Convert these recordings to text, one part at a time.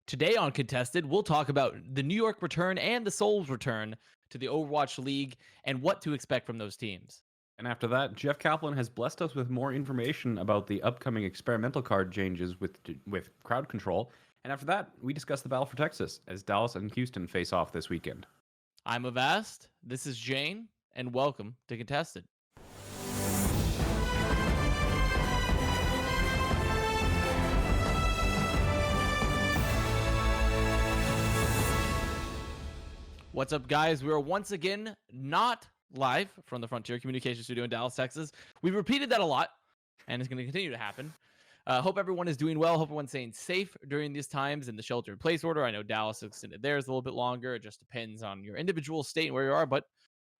Today on Contested, we'll talk about the New York return and the Seoul's return to the Overwatch League and what to expect from those teams. And after that, Jeff Kaplan has blessed us with more information about the upcoming experimental card changes with crowd control. And after that, we discuss the battle for Texas as Dallas and Houston face off this weekend. I'm Avast, this is Jayne, and welcome to Contested. What's up, guys? We are once again not live from the Frontier Communications Studio in Dallas, Texas. We've repeated that a lot, and it's going to continue to happen. Hope everyone is doing well. Hope everyone's staying safe during these times in the shelter-in-place order. I know Dallas extended theirs a little bit longer. It just depends on your individual state and where you are, but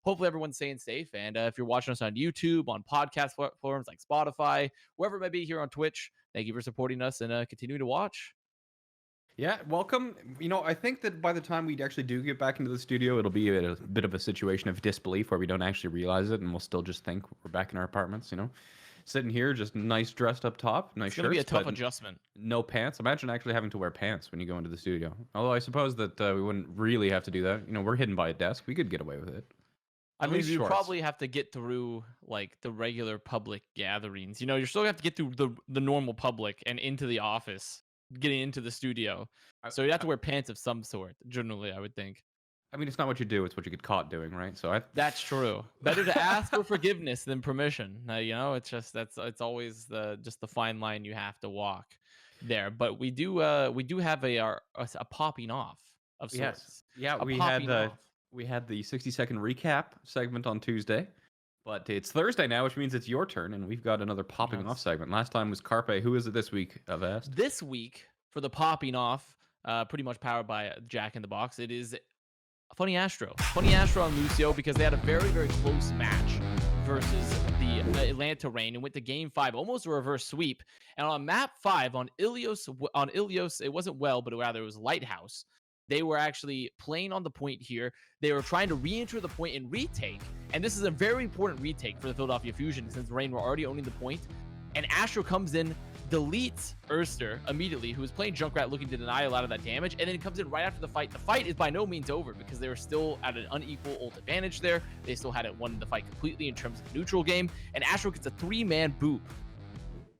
hopefully everyone's staying safe. And if you're watching us on YouTube, on podcast platforms like Spotify, wherever it may be, here on Twitch, thank you for supporting us and continuing to watch. Yeah, welcome. You know, I think that by the time we actually do get back into the studio, it'll be a bit of a situation of disbelief where we don't actually realize it and we'll still just think we're back in our apartments, you know? Sitting here, just nice dressed up top, nice shirts. It's going to be a tough adjustment. No pants. Imagine actually having to wear pants when you go into the studio. Although I suppose that we wouldn't really have to do that. You know, we're hidden by a desk. We could get away with it. I mean, you probably have to get through like the regular public gatherings. You know, you're still going to have to get through the normal public and into the office, getting into the studio. So you have to wear pants of some sort, generally, I would think. I mean, it's not what you do, it's what you get caught doing, right? So That's true. Better to ask for forgiveness than permission. You know, it's just it's always the fine line you have to walk there. But we do have a popping off of sorts. Yes. Yeah, we had the 60-second recap segment on Tuesday. But it's Thursday now, which means it's your turn, and we've got another popping off segment. Last time was Carpe. Who is it this week, Avast? This week, for the popping off, pretty much powered by Jack in the Box, it is Funny Astro. Funny Astro and Lucio, because they had a very, very close match versus the Atlanta Reign and went to Game 5, almost a reverse sweep. And on Map 5, on Ilios, it wasn't well, but rather it was Lighthouse. They were actually playing on the point here. They were trying to re-enter the point and retake. And this is a very important retake for the Philadelphia Fusion since the Reign were already owning the point. And Astro comes in, deletes Erster immediately, who was playing Junkrat looking to deny a lot of that damage, and then comes in right after the fight. The fight is by no means over because they were still at an unequal ult advantage there. They still hadn't won the fight completely in terms of the neutral game. And Astro gets a 3-man boop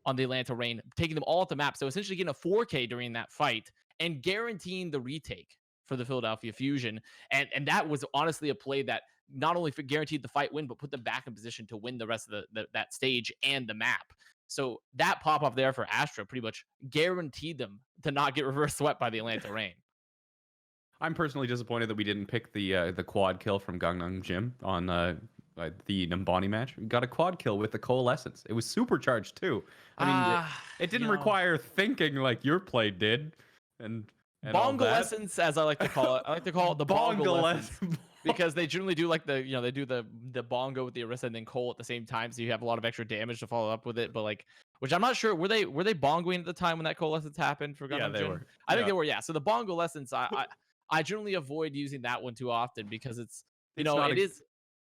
on the Atlanta Reign, taking them all at the map. So essentially getting a 4K during that fight and guaranteeing the retake for the Philadelphia Fusion. And that was honestly a play that not only guaranteed the fight win, but put them back in position to win the rest of that stage and the map. So that pop-off there for Astro pretty much guaranteed them to not get reverse swept by the Atlanta Reign. I'm personally disappointed that we didn't pick the quad kill from Gangnam Gym on the Nambani match. We got a quad kill with the Coalescence. It was supercharged too. I mean, it didn't require thinking like your play did. And Bongo-lessons, as I like to call it. I like to call it the Bongo-lessons. Because they generally do like they do the bongo with the Orisa and then Cole at the same time, so you have a lot of extra damage to follow up with it. But like, which I'm not sure, were they bongoing at the time when that Coalescence happened for Gundam? Yeah, they were. I think they were. Yeah. So the bongo lessons, I generally avoid using that one too often because it's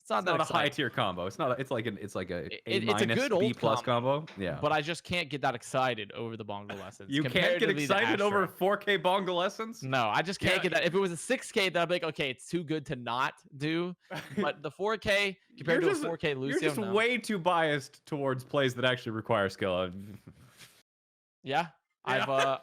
not a high tier combo. It's not. It's like a good B plus combo. Yeah. But I just can't get that excited over the bongo lessons. You can't get excited over 4K bongo lessons. No, I just can't get that. If it was a 6K, then I'd be like, okay, it's too good to not do. But the 4K compared to a 4K Lucio, you're just way too biased towards plays that actually require skill. Yeah. You're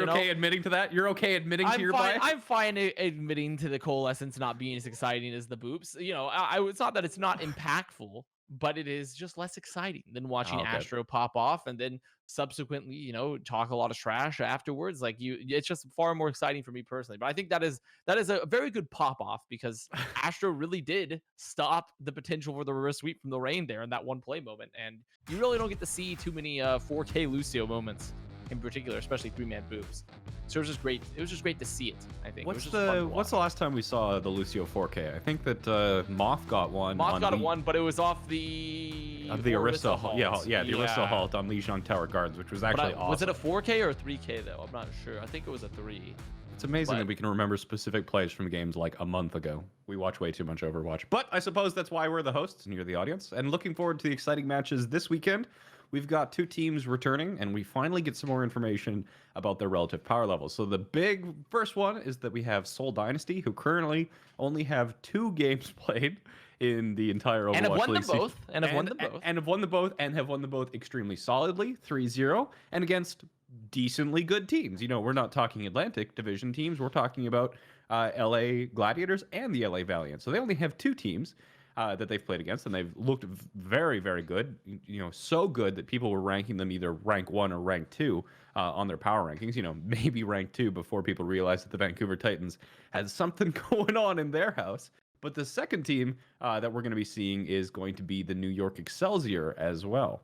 okay admitting to that? You're okay admitting to your bias? I'm fine admitting to the Coalescence not being as exciting as the boops. You know, it's not that it's not impactful, but it is just less exciting than watching Astro pop off and then subsequently, you know, talk a lot of trash afterwards. Like it's just far more exciting for me personally. But I think that is a very good pop off because Astro really did stop the potential for the reverse sweep from the Reign there in that one play moment. And you really don't get to see too many 4K Lucio moments in particular, especially 3-man boops. So it was just great. It was just great to see it, I think. What's the last time we saw the Lucio 4K? I think that Moth got one. Moth got one, but it was off the Orisa halt. Yeah, the Orisa halt on Lijiang Tower Gardens, which was actually awesome. Was it a 4K or a 3K though? I'm not sure. I think it was a 3. It's amazing that we can remember specific plays from games like a month ago. We watch way too much Overwatch. But I suppose that's why we're the hosts and you're the audience. And looking forward to the exciting matches this weekend. we've got two teams returning, and we finally get some more information about their relative power levels. So the big first one is that we have Seoul Dynasty, who currently only have 2 games played in the entire And have Overwatch won League them season. both. And have won them both. And have won them both, and have won them both extremely solidly, 3-0, and against decently good teams. You know, we're not talking Atlantic Division teams. We're talking about LA Gladiators and the LA Valiant. So they only have 2 teams that they've played against, and they've looked very, very good. You know, so good that people were ranking them either rank 1 or rank 2 on their power rankings. You know, maybe rank 2 before people realized that the Vancouver Titans had something going on in their house. But the second team that we're going to be seeing is going to be the New York Excelsior as well.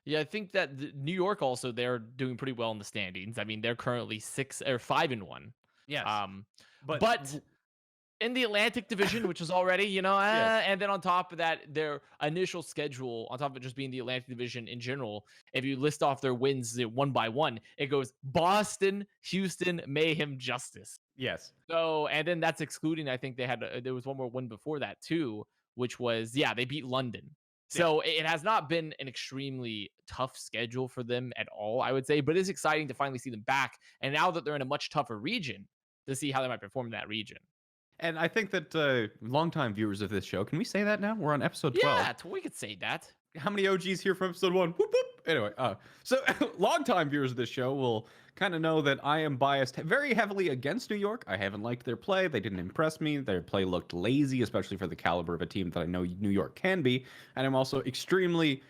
Yeah, I think that New York also, they're doing pretty well in the standings. I mean, they're currently 5-1. Yes. But in the Atlantic Division, which is already, Yes. and then on top of that, their initial schedule, on top of it just being the Atlantic Division in general, if you list off their wins one by one, it goes Boston, Houston, Mayhem, Justice. Yes. So, and then that's excluding, I think there was one more win before that too, which was, they beat London. So it has not been an extremely tough schedule for them at all, I would say, but it's exciting to finally see them back. And now that they're in a much tougher region, to see how they might perform in that region. And I think that longtime viewers of this show, can we say that now? We're on episode 12. Yeah, we could say that. How many OGs here from episode 1? Whoop, whoop. Anyway, so longtime viewers of this show will kind of know that I am biased very heavily against New York. I haven't liked their play. They didn't impress me. Their play looked lazy, especially for the caliber of a team that I know New York can be. And I'm also extremely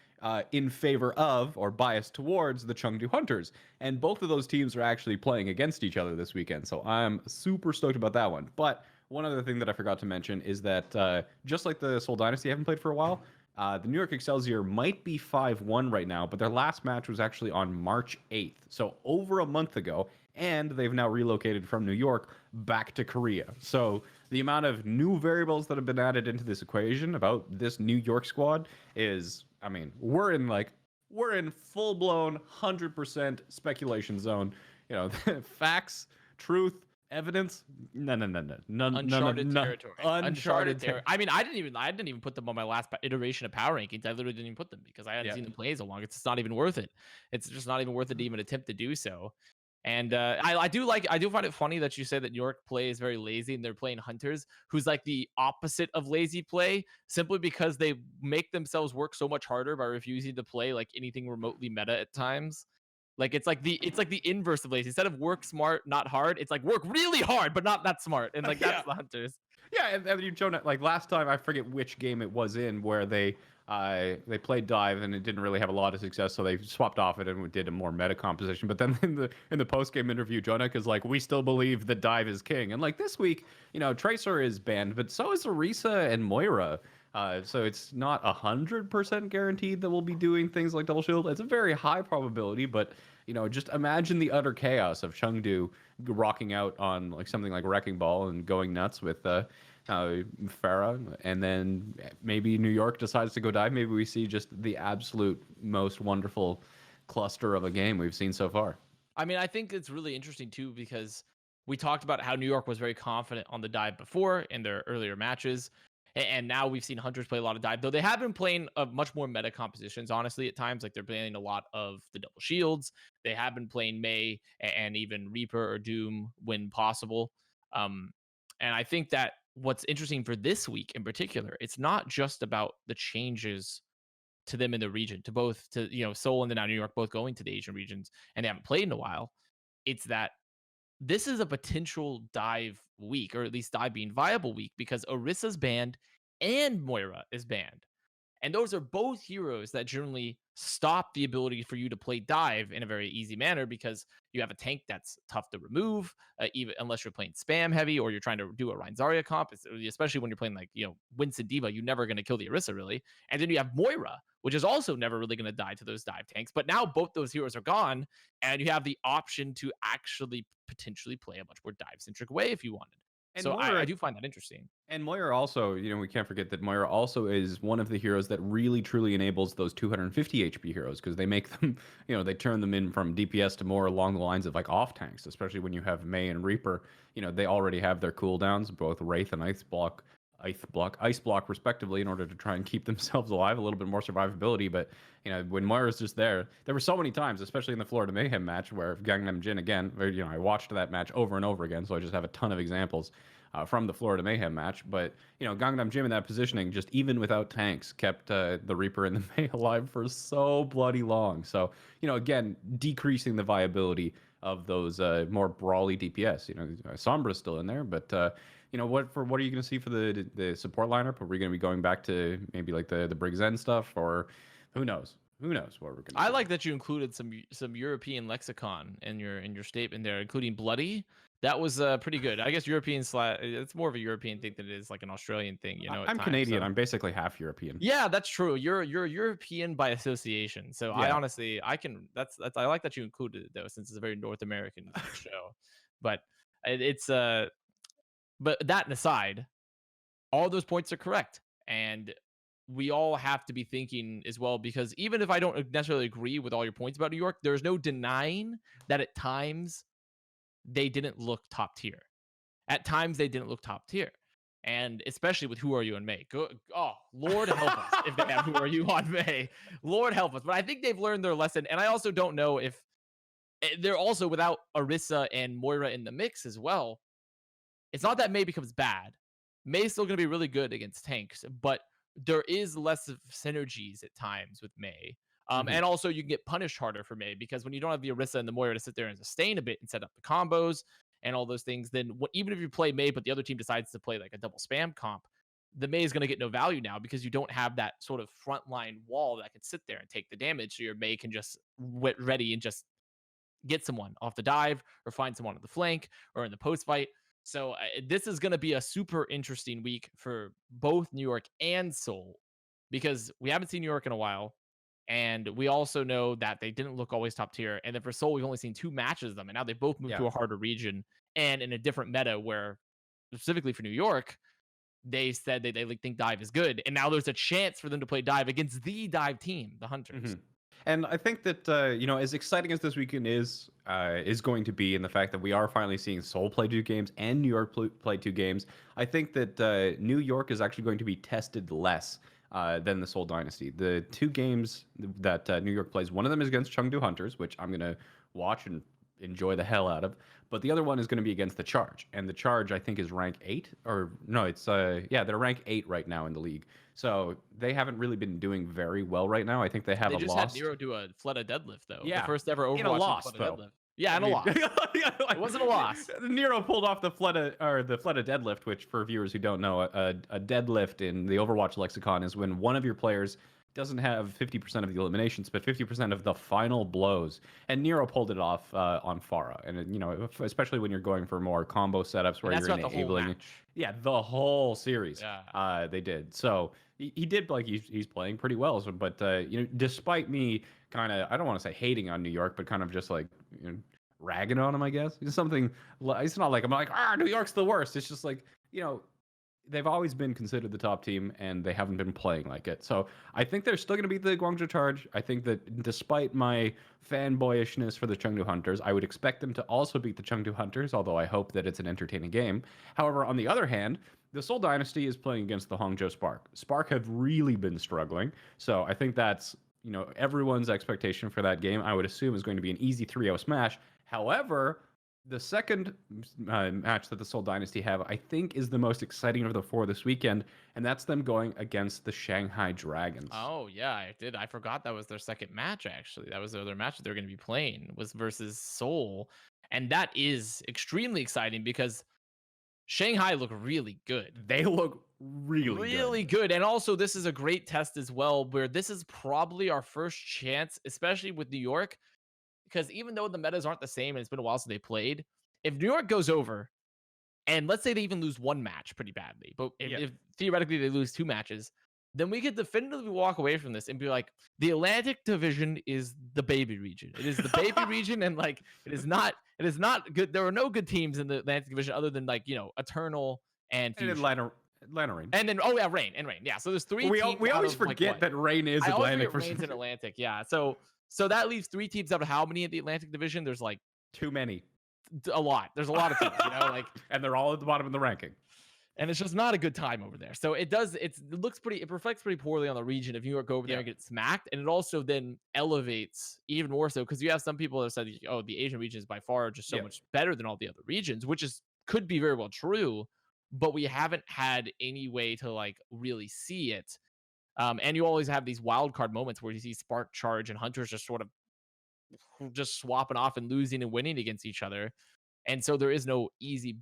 in favor of or biased towards the Chengdu Hunters. And both of those teams are actually playing against each other this weekend. So I'm super stoked about that one. But one other thing that I forgot to mention is that just like the Seoul Dynasty haven't played for a while, the New York Excelsior might be 5-1 right now, but their last match was actually on March 8th, so over a month ago, and they've now relocated from New York back to Korea. So the amount of new variables that have been added into this equation about this New York squad is, I mean, we're in full-blown 100% speculation zone. You know, facts, truth, evidence, none, Uncharted territory. Uncharted territory. I mean, I didn't even put them on my last iteration of power rankings. I literally didn't even put them because I hadn't seen them play so long. It's just not even worth it. It's just not even worth it to even attempt to do so. And I do find it funny that you say that New York play is very lazy and they're playing Hunters, who's like the opposite of lazy play, simply because they make themselves work so much harder by refusing to play like anything remotely meta at times. Like it's like the inverse of lazy. Instead of work smart, not hard, it's like work really hard but not that smart. And like that's the Hunters. Yeah, and you've shown it like last time. I forget which game it was in where they played dive and it didn't really have a lot of success, so they swapped off it and did a more meta composition. But then in the post game interview, Jonak is like, "We still believe that dive is king." And like this week, you know, Tracer is banned, but so is Orisa and Moira. So it's not 100% guaranteed that we'll be doing things like double shield. It's a very high probability, but you know, just imagine the utter chaos of Chengdu rocking out on like something like Wrecking Ball and going nuts with Farah, and then maybe New York decides to go dive. Maybe we see just the absolute most wonderful cluster of a game we've seen so far. I mean, I think it's really interesting too because we talked about how New York was very confident on the dive before in their earlier matches. And now we've seen Hunters play a lot of dive, though they have been playing much more meta compositions, honestly, at times. Like they're playing a lot of the double shields. They have been playing Mei and even Reaper or Doom when possible. And I think that what's interesting for this week in particular, it's not just about the changes to them in the region, to Seoul and then now New York both going to the Asian regions and they haven't played in a while. It's that this is a potential dive week, or at least dive being viable week, because Orisa's banned and Moira is banned. And those are both heroes that generally stop the ability for you to play dive in a very easy manner because you have a tank that's tough to remove, even unless you're playing spam heavy or you're trying to do a Rein Zarya comp, especially when you're playing like, Winston Diva, you're never going to kill the Orisa really. And then you have Moira, which is also never really going to die to those dive tanks. But now both those heroes are gone and you have the option to actually potentially play a much more dive-centric way if you wanted. And so Moira, I do find that interesting. And Moira also, we can't forget that Moira also is one of the heroes that really truly enables those 250 HP heroes because they make them, they turn them in from DPS to more along the lines of like off tanks, especially when you have Mei and Reaper. They already have their cooldowns, both Wraith and Ice Block ice block respectively in order to try and keep themselves alive, a little bit more survivability. But when Moira's just there were so many times, especially in the Florida Mayhem match, where Gangnam Jin again, I watched that match over and over again, so I just have a ton of examples from the Florida Mayhem match. But Gangnam Jim in that positioning, just even without tanks, kept the Reaper and the Mei alive for so bloody long. So again, decreasing the viability of those more brawly DPS. Sombra's still in there, but what are you going to see for the support lineup? Are we going to be going back to maybe like the Briggs End stuff, or who knows? Who knows what we're going to I like that you included some European lexicon in your statement there, including bloody. That was pretty good. I guess it's more of a European thing than it is like an Australian thing, I'm Canadian. So. I'm basically half European. Yeah, that's true. You're European by association. So yeah. I can that's I like that you included it though, since it's a very North American show. But but that aside, all those points are correct. And we all have to be thinking as well, because even if I don't necessarily agree with all your points about New York, there's no denying that at times they didn't look top tier. At times they didn't look top tier. And especially with Who Are You on May. Lord help us if they have Who Are You on May. Lord help us. But I think they've learned their lesson. And I also don't know if they're also without Orisa and Moira in the mix as well. It's not that May becomes bad. May's still going to be really good against tanks, but there is less of synergies at times with May. And also you can get punished harder for May, because when you don't have the Orisa and the Moira to sit there and sustain a bit and set up the combos and all those things, then even if you play May, but the other team decides to play like a double spam comp, the May is going to get no value now, because you don't have that sort of frontline wall that can sit there and take the damage. So your May can just get ready and just get someone off the dive or find someone on the flank or in the post fight. So this is going to be a super interesting week for both New York and Seoul, because we haven't seen New York in a while. And we also know that they didn't look always top tier. And then for Seoul, we've only seen 2 matches of them. And now they both moved to a harder region and in a different meta, where specifically for New York, they said that they think dive is good. And now there's a chance for them to play dive against the dive team, the Hunters. And I think that, as exciting as this weekend is going to be, in the fact that we are finally seeing Seoul play 2 games and New York play 2 games, I think that New York is actually going to be tested less than the Seoul Dynasty. The 2 games that New York plays, one of them is against Chengdu Hunters, which I'm going to watch and enjoy the hell out of. But the other one is going to be against the Charge. And the Charge, I think, is rank 8. Or, no, it's, they're rank 8 right now in the league. So they haven't really been doing very well right now. I think they have a loss. They just had Nero do a Fleta deadlift, though. Yeah. The first ever Overwatch in a loss, Fleta deadlift. Yeah, and a loss. It wasn't a loss. Nero pulled off the Fleta deadlift, which, for viewers who don't know, a deadlift in the Overwatch lexicon is when one of your players doesn't have 50% of the eliminations, but 50% of the final blows. And Nero pulled it off on Pharah. And, especially when you're going for more combo setups where you're enabling. Yeah, the whole series. Yeah. They did. So he did, like, he's playing pretty well. So, but, despite me kind of, I don't want to say hating on New York, but kind of just like, ragging on him, I guess. It's not like I'm like, New York's the worst. It's just like, they've always been considered the top team, and they haven't been playing like it. So I think they're still going to beat the Guangzhou Charge. I think that despite my fanboyishness for the Chengdu Hunters, I would expect them to also beat the Chengdu Hunters, although I hope that it's an entertaining game. However, on the other hand, the Seoul Dynasty is playing against the Hangzhou Spark. Spark have really been struggling, so I think that's everyone's expectation for that game. I would assume is going to be an easy 3-0 smash. However, the second match that the Seoul Dynasty have, I think, is the most exciting of the 4 this weekend, and that's them going against the Shanghai Dragons. Oh, yeah, I did. I forgot that was their second match, actually. That was the other match that they're going to be playing, was versus Seoul. And that is extremely exciting, because Shanghai look really good. They look really good. And also, this is a great test as well, where this is probably our first chance, especially with New York, because even though the metas aren't the same and it's been a while since they played, if New York goes over, and let's say they even lose 1 match pretty badly, but if theoretically they lose 2 matches, then we could definitively walk away from this and be like, the Atlantic Division is the baby region. It is the baby region, and like it is not good. There are no good teams in the Atlantic Division other than like Eternal and Fusion. Atlanta Reign. And then Reign. Yeah. So there's 3 teams. We always forget that Reign is Atlantic. Reign's in Atlantic. Yeah. So that leaves 3 teams out of how many in the Atlantic Division? There's like too many. A lot. There's a lot of teams, like, and they're all at the bottom of the ranking. And it's just not a good time over there. So it reflects pretty poorly on the region if New York go over there and get smacked. And it also then elevates even more so because you have some people that have said, oh, the Asian region is by far just so much better than all the other regions, which could be very well true, but we haven't had any way to like really see it. And you always have these wild card moments where you see Spark, Charge, and Hunters just sort of just swapping off and losing and winning against each other. And so there is no easy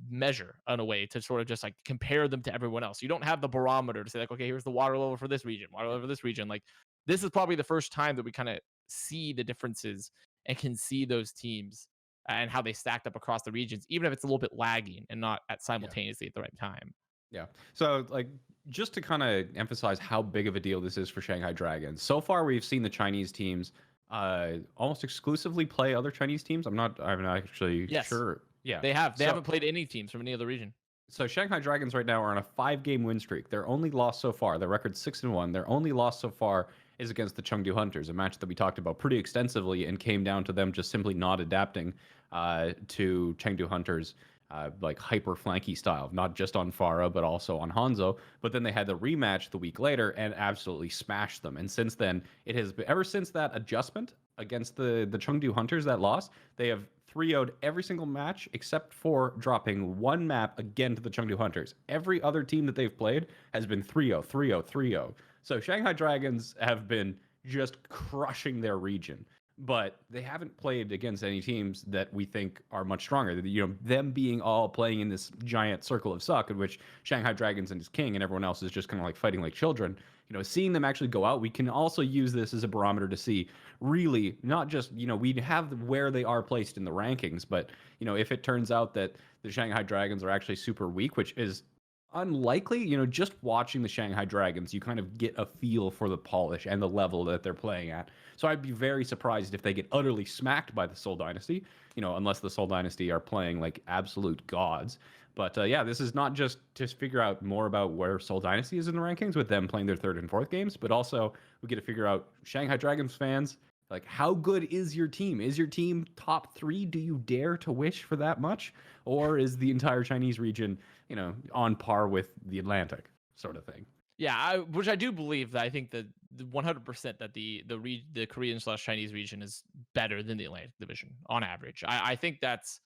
measure in a way to sort of just like compare them to everyone else. You don't have the barometer to say like, okay, here's the water level for this region, water level for this region. Like this is probably the first time that we kind of see the differences and can see those teams and how they stacked up across the regions, even if it's a little bit lagging and not at simultaneously at the right time. Yeah. So like just to kind of emphasize how big of a deal this is for Shanghai Dragons. So far we've seen the Chinese teams almost exclusively play other Chinese teams. I'm not actually sure. Yeah. They haven't played any teams from any other region. So Shanghai Dragons right now are on a 5-game win streak. Their only loss so far, their record's 6-1. Their only loss so far is against the Chengdu Hunters, a match that we talked about pretty extensively and came down to them just simply not adapting to Chengdu Hunters like hyper flanky style, not just on Pharah, but also on Hanzo. But then they had the rematch the week later and absolutely smashed them. And since then, it has been, ever since that adjustment against the Chengdu Hunters, that loss, they have 3-0'd every single match except for dropping one map again to the Chengdu Hunters. Every other team that they've played has been 3-0, 3-0, 3-0. So Shanghai Dragons have been just crushing their region. But they haven't played against any teams that we think are much stronger. You know, them being all playing in this giant circle of suck, in which Shanghai Dragons and his king and everyone else is just kind of like fighting like children. You know, seeing them actually go out, we can also use this as a barometer to see really not just, you know, we have where they are placed in the rankings, but, you know, if it turns out that the Shanghai Dragons are actually super weak, which is unlikely, you know, just watching the Shanghai Dragons, you kind of get a feel for the polish and the level that they're playing at. So I'd be very surprised if they get utterly smacked by the Seoul Dynasty, you know, unless the Seoul Dynasty are playing like absolute gods. But yeah, this is not just to figure out more about where Seoul Dynasty is in the rankings with them playing their 3rd and 4th games, but also we get to figure out, Shanghai Dragons fans, like, how good is your team? Is your team top 3? Do you dare to wish for that much? Or is the entire Chinese region, you know, on par with the Atlantic sort of thing? Yeah, which I do believe that I think that 100% that the Korean/Chinese region is better than the Atlantic division on average. I think that's,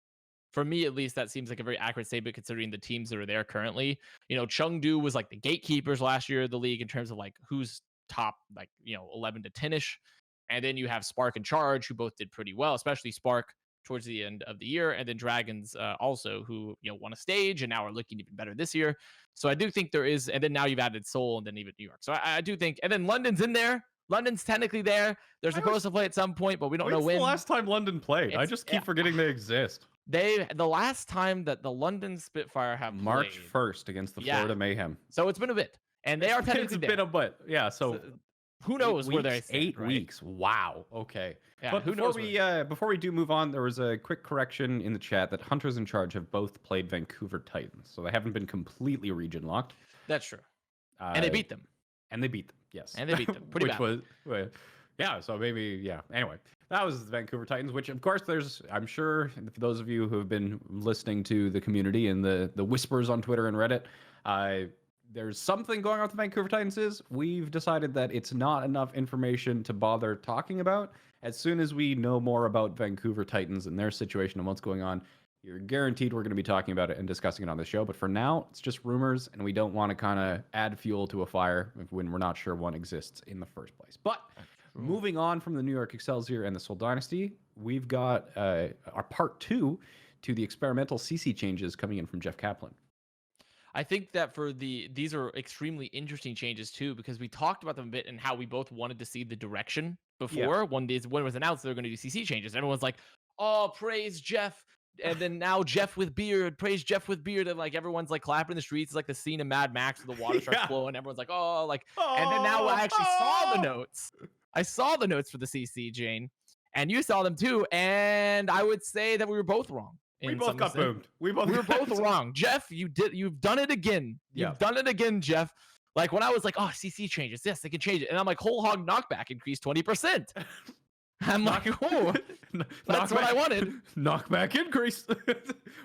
for me at least, that seems like a very accurate statement considering the teams that are there currently. You know, Chengdu was like the gatekeepers last year of the league in terms of like who's top, like, you know, 11 to 10ish. And then you have Spark and Charge, who both did pretty well, especially Spark towards the end of the year. And then Dragons also, who, you know, won a stage and now are looking even better this year. So I do think there is, and then now you've added Seoul and then even New York. So I do think, and then London's in there. London's technically there. They're supposed to play at some point, but we don't know when. When's the last time London played? I just keep forgetting they exist. The last time that the London Spitfire have played, March 1st against the Florida Mayhem. So it's been a bit. And they are technically there. It's been a bit. Yeah, so who knows where they're 8 weeks. Wow. Okay. Yeah, but before we do move on, there was a quick correction in the chat that Hunters in Charge have both played Vancouver Titans, so they haven't been completely region locked. That's true. And they beat them. Yes. And they beat them. Pretty bad. Yeah, so maybe, yeah. Anyway, that was the Vancouver Titans, which, of course, I'm sure, for those of you who have been listening to the community and the whispers on Twitter and Reddit, there's something going on with the Vancouver Titans. We've decided that it's not enough information to bother talking about. As soon as we know more about Vancouver Titans and their situation and what's going on, you're guaranteed we're going to be talking about it and discussing it on the show. But for now, it's just rumors, and we don't want to kind of add fuel to a fire when we're not sure one exists in the first place. But moving on from the New York Excelsior and the Seoul Dynasty, we've got our part 2 to the experimental CC changes coming in from Jeff Kaplan. I think that these are extremely interesting changes too, because we talked about them a bit and how we both wanted to see the direction before. Yeah. When it was announced they're going to do CC changes, everyone's like, "Oh, praise Jeff!" And then now Jeff with beard, praise Jeff with beard, and like everyone's like clapping in the streets. It's like the scene in Mad Max where the water starts flowing. Everyone's like, "Oh!" Like, and then now I actually saw the notes. I saw the notes for the CC, Jane, and you saw them too. And I would say that we were both wrong. We both got boomed. We were both wrong. Jeff, you've done it again. You've done it again, Jeff. Like when I was like, "Oh, CC changes. Yes, they can change it." And I'm like, whole hog knockback increased 20%. I'm like, oh, that's what I wanted. Knockback increase.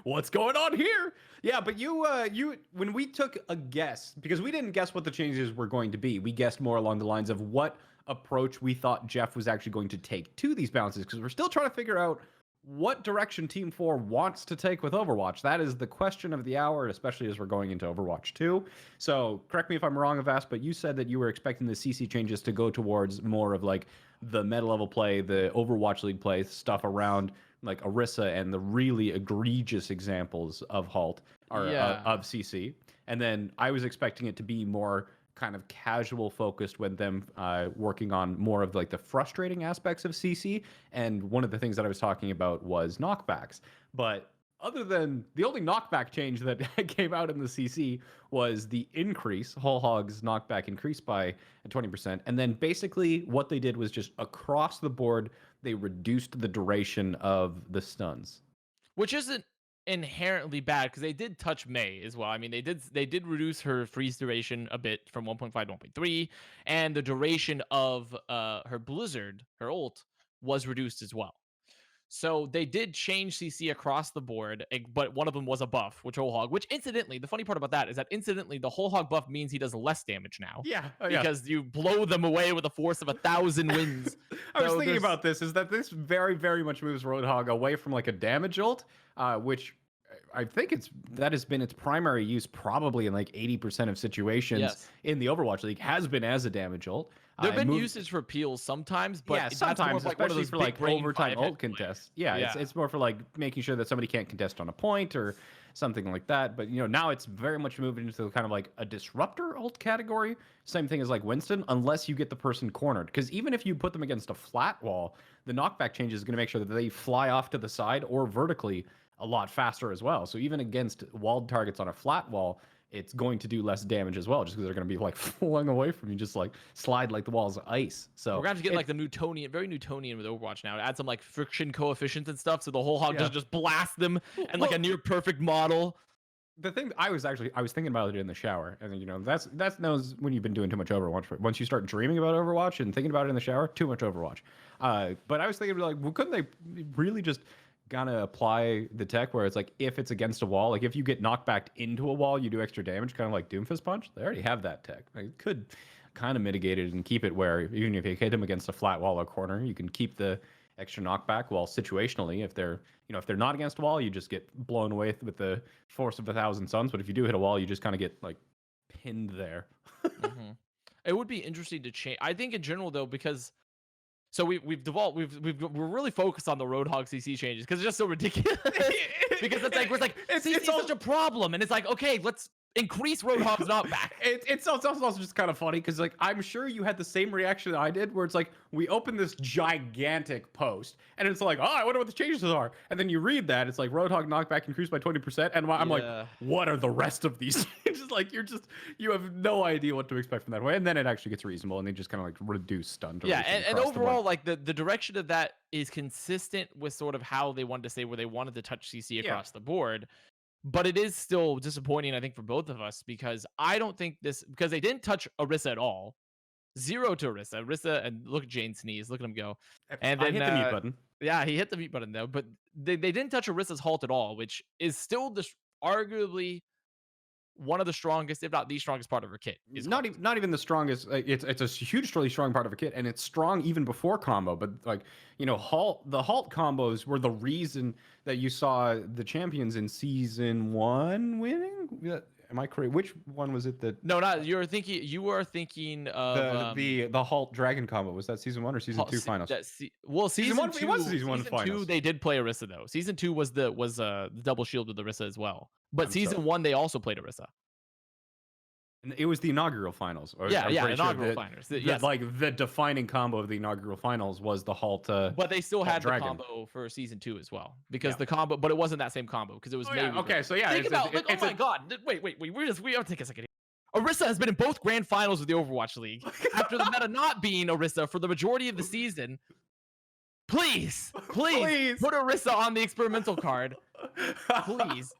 What's going on here? Yeah, but you when we took a guess, because we didn't guess what the changes were going to be, we guessed more along the lines of what approach we thought Jeff was actually going to take to these bounces, because we're still trying to figure out what direction Team 4 wants to take with Overwatch. That is the question of the hour, especially as we're going into Overwatch 2. So correct me if I'm wrong, Avast, but you said that you were expecting the CC changes to go towards more of like the meta level play, the Overwatch League play, stuff around like Orisa and the really egregious examples of Halt or of CC. And then I was expecting it to be more kind of casual focused with them working on more of like the frustrating aspects of CC. And one of the things that I was talking about was knockbacks. But other than the only knockback change that came out in the CC was the increase, Whole Hog's knockback increased by 20%. And then basically what they did was just across the board, they reduced the duration of the stuns. Which isn't inherently bad because they did touch Mei as well. I mean, they did reduce her freeze duration a bit from 1.5 to 1.3, and the duration of her blizzard, her ult, was reduced as well. So they did change CC across the board, but one of them was a buff, which Whole Hog. Which incidentally, the funny part about that is that incidentally, the Whole Hog buff means he does less damage now. Yeah, because you blow them away with a force of 1,000 winds. I was thinking about this. Is that this very, very much moves Roadhog away from like a damage ult, which I think that has been its primary use probably in like 80% of situations in the Overwatch League has been as a damage ult. There have been usage for peels sometimes, but sometimes, like especially for like overtime ult contests. Yeah, it's more for like making sure that somebody can't contest on a point or something like that. But now it's very much moved into kind of like a disruptor ult category. Same thing as like Winston, unless you get the person cornered. Because even if you put them against a flat wall, the knockback change is going to make sure that they fly off to the side or vertically a lot faster as well. So even against walled targets on a flat wall, it's going to do less damage as well, just because they're going to be like flung away from you, just like slide like the walls of ice. So we're going to have to get like the Newtonian, very Newtonian with Overwatch now. Add some like friction coefficients and stuff, so the Whole Hog just blast them and like a near perfect model. The thing I was thinking about it in the shower, and that's knows when you've been doing too much Overwatch. Once you start dreaming about Overwatch and thinking about it in the shower, too much Overwatch. But I was thinking like, well, couldn't they really just gonna apply the tech where it's like if it's against a wall, like if you get knocked back into a wall, you do extra damage, kind of like Doomfist Punch. They already have that tech. Like, it could kind of mitigate it and keep it where even if you hit them against a flat wall or corner, you can keep the extra knockback. While situationally, if they're not against a wall, you just get blown away with the force of 1,000 suns. But if you do hit a wall, you just kind of get like pinned there. It would be interesting to change. I think in general though, because so we're really focused on the Roadhog CC changes because it's just so ridiculous. Because it's like CC is such a problem, and it's like, okay, let's increase Roadhog's knockback. It's also just kind of funny because like I'm sure you had the same reaction that I did, where it's like we open this gigantic post and it's like, oh, I wonder what the changes are, and then you read that it's like Roadhog knockback increased by 20%, and I'm like, what are the rest of these changes? Like you have no idea what to expect from that way, and then it actually gets reasonable, and they just kind of like reduce stun. And overall, like the direction of that is consistent with sort of how they wanted to say where they wanted to touch CC across the board. But it is still disappointing, I think, for both of us, because I don't think because they didn't touch Orisa at all. 0 to Orisa. Orisa, and look at Jayne sneeze. Look at him go. And then, I hit the mute button. Yeah, he hit the mute button, though. But they didn't touch Orisa's halt at all, which is still arguably one of the strongest, if not the strongest part of her kit. Is not even the strongest. It's a hugely strong part of a kit, and it's strong even before combo. But like the halt combos were the reason that you saw the champions in season 1 winning. Am I correct? Which one was it that? No, not you were thinking of the halt dragon combo. Was that season 1 or season 2 finals? Season 1. It was season 1 finals. 2 they did play Orisa though. Season 2 was the double shield with Orisa as well. But season 1 they also played Orisa. And it was the inaugural finals. Inaugural finals. Yes. Like the defining combo of the inaugural finals was the halt. But they still had the combo for season 2 as well, because the combo, but it wasn't that same combo because it was maybe. Okay, so yeah, think about oh my god, wait, we have to take a second. Orisa has been in both grand finals with the Overwatch League after the meta not being Orisa for the majority of the season. Please put Orisa on the experimental card, please.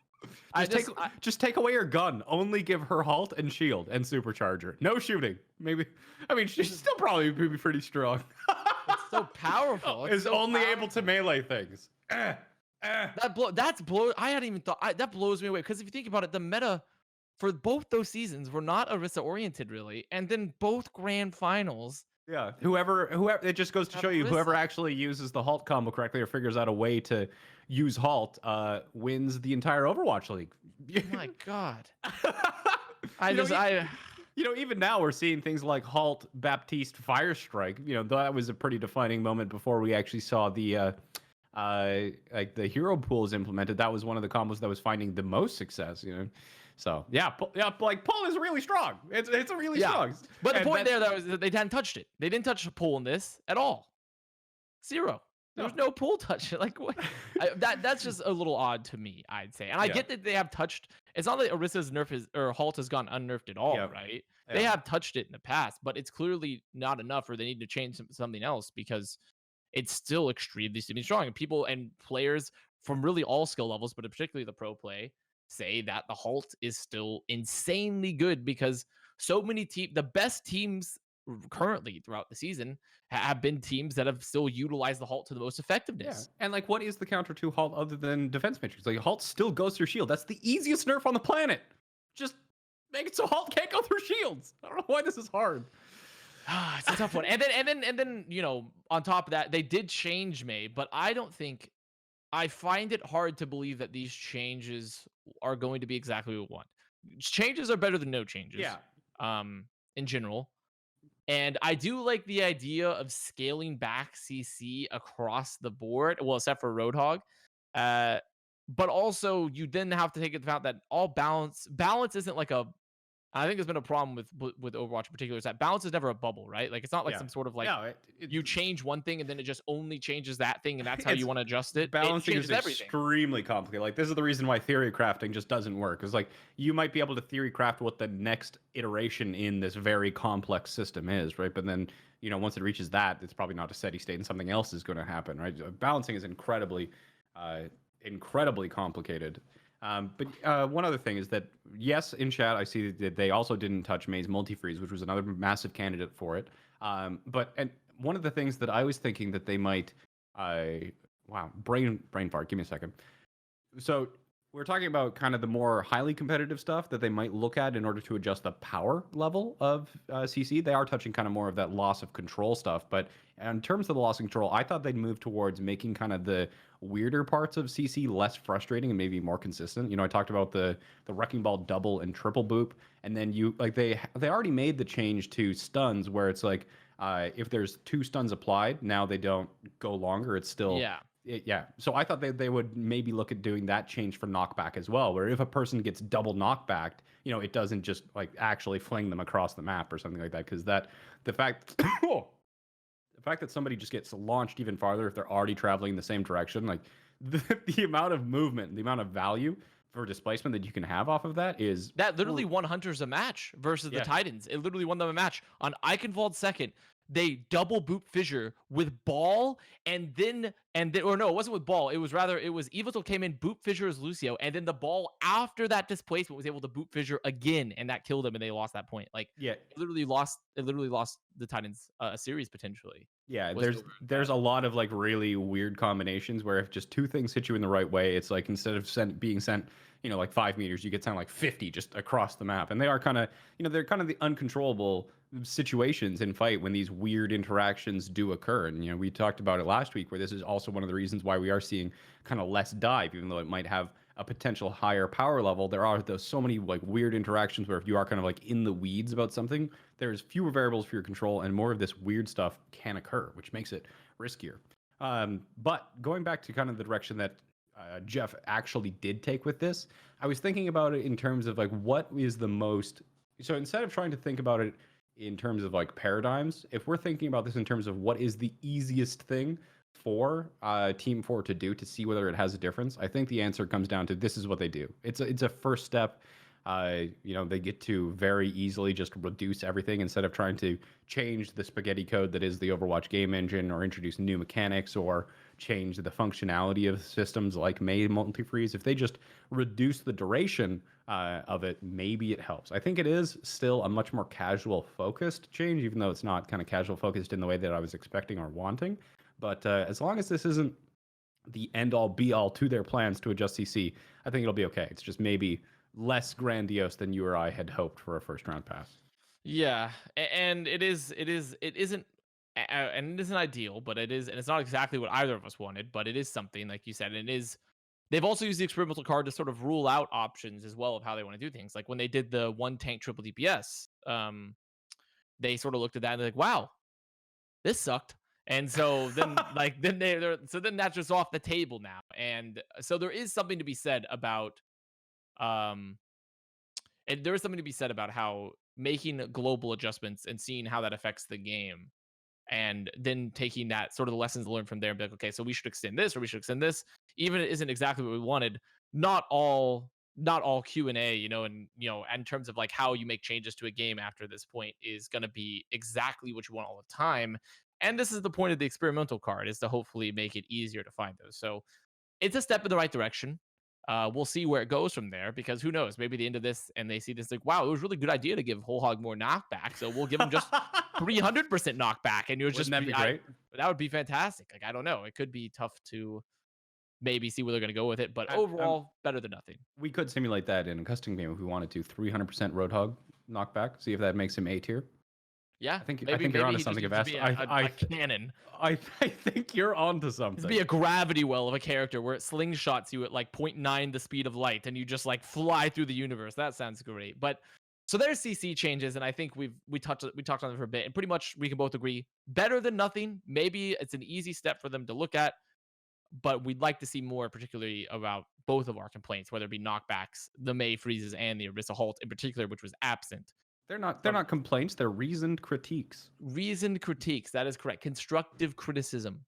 Just take away her gun. Only give her halt and shield and supercharger. No shooting. Maybe. I mean, she's still probably pretty strong. So powerful. It's Is so only powerful. able to melee things. I hadn't even thought that blows me away, because if you think about it, the meta for both those seasons were not Orisa oriented really, and then both grand finals Yeah, whoever, it just goes to have show you, whoever Orisa. actually uses the halt combo correctly or figures out a way to use halt, wins the entire Overwatch League. Oh my god. Even now we're seeing things like halt, Baptiste, Fire Strike. That was a pretty defining moment before we actually saw the like the hero pools implemented. That was one of the combos that was finding the most success. So yeah, like pull is really strong. It's a really strong. But the point there was that they hadn't touched it. They didn't touch a pull in this at all. Zero. There was no pull touch. Like what? That's just a little odd to me, I'd say. And I get that they have touched. It's not like Orisa's nerf or halt has gone unnerfed at all, right? They have touched it in the past, but it's clearly not enough, or they need to change something else, because it's still extremely strong. And people and players from really all skill levels, but particularly the pro play, say that the halt is still insanely good, because so many the best teams currently throughout the season have been teams that have still utilized the halt to the most effectiveness. And like, what is the counter to halt other than defense matrix? Like, halt still goes through shield. That's the easiest nerf on the planet. Just make it so halt can't go through shields. I don't know why this is hard. It's a tough one. And then on top of that, they did change May, but I find it hard to believe that these changes are going to be exactly what we want. Changes are better than no changes. Yeah. In general. And I do like the idea of scaling back CC across the board. Well, except for Roadhog. But also you then have to take into account that all balance isn't like I think there's been a problem with Overwatch in particular, is that balance is never a bubble, right? Like, it's not like some sort of like you change one thing and then it just only changes that thing, and that's how you want to adjust it. Balancing is extremely complicated. Like, this is the reason why theory crafting just doesn't work. It's like, you might be able to theory craft what the next iteration in this very complex system is, right? But then, once it reaches that, it's probably not a steady state and something else is going to happen, right? Balancing is incredibly complicated. But one other thing is that, yes, in chat, I see that they also didn't touch May's multi-freeze, which was another massive candidate for it. And one of the things that I was thinking that they might, brain fart, give me a second. So we're talking about kind of the more highly competitive stuff that they might look at in order to adjust the power level of CC. They are touching kind of more of that loss of control stuff. But in terms of the loss of control, I thought they'd move towards making kind of the weirder parts of CC less frustrating and maybe more consistent. I talked about the wrecking ball double and triple boop, and then they already made the change to stuns where it's like if there's 2 stuns applied, now they don't go longer. It's still So I thought they would maybe look at doing that change for knockback as well, where if a person gets double knockbacked, it doesn't just like actually fling them across the map or something like that, because the fact that somebody just gets launched even farther if they're already traveling in the same direction, like the amount of movement, the amount of value for displacement that you can have off of that is... That literally won Hunters a match versus the Titans. It literally won them a match. On Eichenwald's second, they double boot Fissure with ball, and then or no, it wasn't with ball. It was Evital came in, boot Fissure as Lucio, and then the ball after that displacement was able to boot Fissure again, and that killed him, and they lost that point. Like, it literally lost the Titans a series potentially. Yeah, there's a lot of like really weird combinations where if just 2 things hit you in the right way, it's like instead of being sent, like 5 meters, you get sent like 50 just across the map. And they are kind of, they're kind of the uncontrollable situations in fight when these weird interactions do occur. And we talked about it last week, where this is also one of the reasons why we are seeing kind of less dive, even though it might have a potential higher power level. There are so many like weird interactions where if you are kind of like in the weeds about something, there's fewer variables for your control and more of this weird stuff can occur, which makes it riskier. But going back to kind of the direction that Jeff actually did take with this, I was thinking about it in terms of like what is the most... So instead of trying to think about it in terms of like paradigms, if we're thinking about this in terms of what is the easiest thing for Team 4 to do to see whether it has a difference, I think the answer comes down to this is what they do. It's a first step. They get to very easily just reduce everything instead of trying to change the spaghetti code that is the Overwatch game engine or introduce new mechanics or change the functionality of systems like May multi-freeze, if they just reduce the duration of it, maybe it helps. I think it is still a much more casual focused change, even though it's not kind of casual focused in the way that I was expecting or wanting. But as long as this isn't the end all be all to their plans to adjust CC, I think it'll be okay. It's just maybe less grandiose than you or I had hoped for a first round pass. Yeah, and it isn't, and it isn't ideal, but it is, and it's not exactly what either of us wanted, but it is something, like you said, and it is. They've also used the experimental card to sort of rule out options as well of how they want to do things. Like when they did the one tank triple DPS, they sort of looked at that and they're like, "Wow, this sucked." And so then, like, so then that's just off the table now. And so there is something to be said about, um, and there is something to be said about how making global adjustments and seeing how that affects the game, and then taking that sort of the lessons learned from there and be like, okay, so we should extend this or we should extend this, even if it isn't exactly what we wanted. Not all Q&A, and in terms of like how you make changes to a game after this point is going to be exactly what you want all the time. And this is the point of the experimental card, is to hopefully make it easier to find those. So it's a step in the right direction. We'll see where it goes from there, because who knows? Maybe the end of this and they see this like, wow, it was a really good idea to give Whole Hog more knockback, so we'll give him just 300% knockback, and you'll just Wouldn't that be great? that would be fantastic. Like, I don't know, it could be tough to maybe see where they're going to go with it, but I'm overall, better than nothing. We could simulate that in a custom game if we wanted to. 300% Roadhog knockback. See if that makes him A tier. Yeah, I think maybe you're onto he just something, needs to Avast. be I a cannon. I think you're onto something. It'd be a gravity well of a character where it slingshots you at like 0.9 the speed of light, and you just like fly through the universe. That sounds great. But so there's CC changes, and I think we talked on it for a bit, and pretty much we can both agree better than nothing. Maybe it's an easy step for them to look at, but we'd like to see more, particularly about both of our complaints, whether it be knockbacks, the May freezes, and the Orisa halt in particular, which was absent. They're not complaints. They're reasoned critiques. Reasoned critiques. That is correct. Constructive criticism.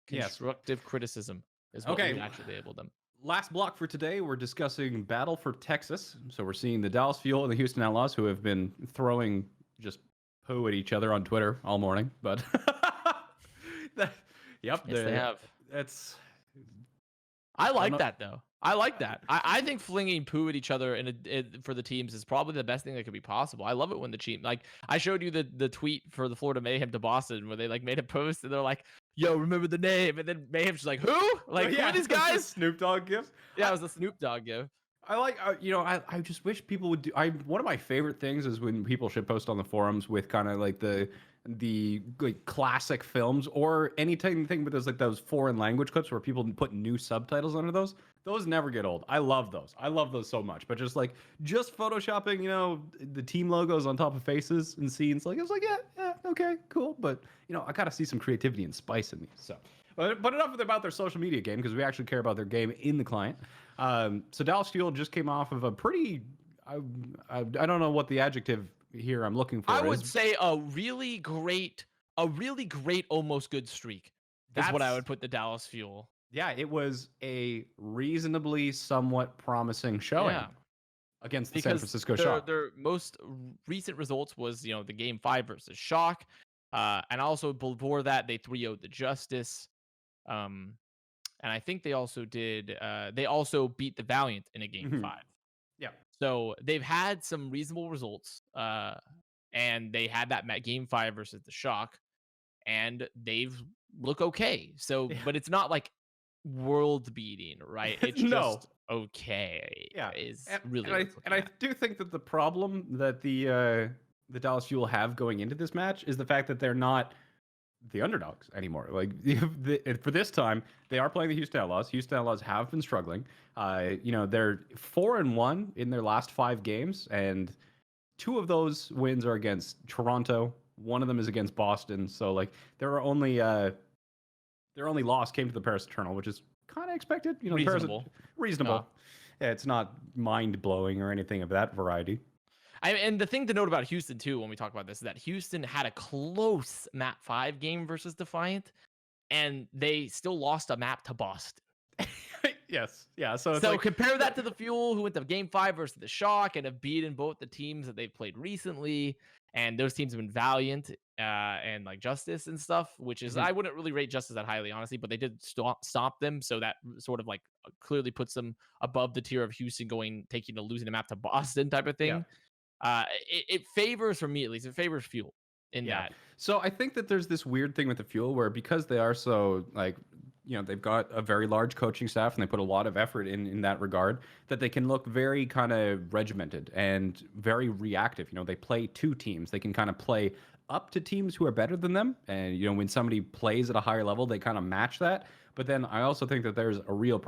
Constructive criticism is what we actually labeled them. Last block for today, we're discussing Battle for Texas. So we're seeing the Dallas Fuel and the Houston Outlaws, who have been throwing just poo at each other on Twitter all morning. But yes, they have. That's. I like that though. I like that. I think flinging poo at each other for the teams is probably the best thing that could be possible. I love it when the team, like, I showed you the tweet for the Florida Mayhem to Boston where they like made a post and they're like, "Yo, remember the name?" And then Mayhem's just like, "Who? Like, who are these guys?" Snoop Dogg gif. Yeah, it was a Snoop Dogg gif. I like, I just wish people would do. One of my favorite things is when people shitpost on the forums with kind of like the like classic films or anything with those foreign language clips where people put new subtitles under those. Those never get old. I love those. I love those so much. But just photoshopping, the team logos on top of faces and scenes, like it's like yeah, okay, cool. But I gotta see some creativity and spice in these. So, but enough about their social media game, because we actually care about their game in the client. So Dallas Fuel just came off of a pretty, I don't know what the adjective here I'm looking for. I would say a really great, almost good streak. That's what I would put the Dallas Fuel. Yeah, it was a reasonably somewhat promising showing against the San Francisco Shock. Their most recent results was, the Game 5 versus Shock. And also before that, they 3-0'd the Justice. And I think they also did, they also beat the Valiant in a Game 5. Yeah. So they've had some reasonable results. And they had that Game 5 versus the Shock. And they've look okay. So, but it's not like world beating, right? It's just okay. Yeah, and I do think that the problem that the Dallas Fuel have going into this match is the fact that they're not the underdogs anymore. Like for this time, they are playing the Houston Outlaws. Houston Outlaws have been struggling. They're 4-1 in their last 5 games, and 2 of those wins are against Toronto. One of them is against Boston. So like their only loss came to the Paris Eternal, which is kind of expected. Reasonable. Reasonable. Yeah, it's not mind blowing or anything of that variety. And the thing to note about Houston too, when we talk about this, is that Houston had a close map 5 game versus Defiant, and they still lost a map to Boston. Yes. Yeah. So it's So like compare that to the Fuel, who went to Game 5 versus the Shock and have beaten both the teams that they've played recently. And those teams have been Valiant and like Justice and stuff, which is, Mhm. I wouldn't really rate Justice that highly, honestly, but they did stop them. So that sort of like clearly puts them above the tier of Houston taking the losing a map to Boston type of Yeah. thing. It favors, for me at least, it favors Fuel in Yeah. that. So I think that there's this weird thing with the Fuel where because they are so like, they've got a very large coaching staff and they put a lot of effort in that regard that they can look very kind of regimented and very reactive. They play two teams. They can kind of play up to teams who are better than them. And, when somebody plays at a higher level, they kind of match that. But then I also think that there's a real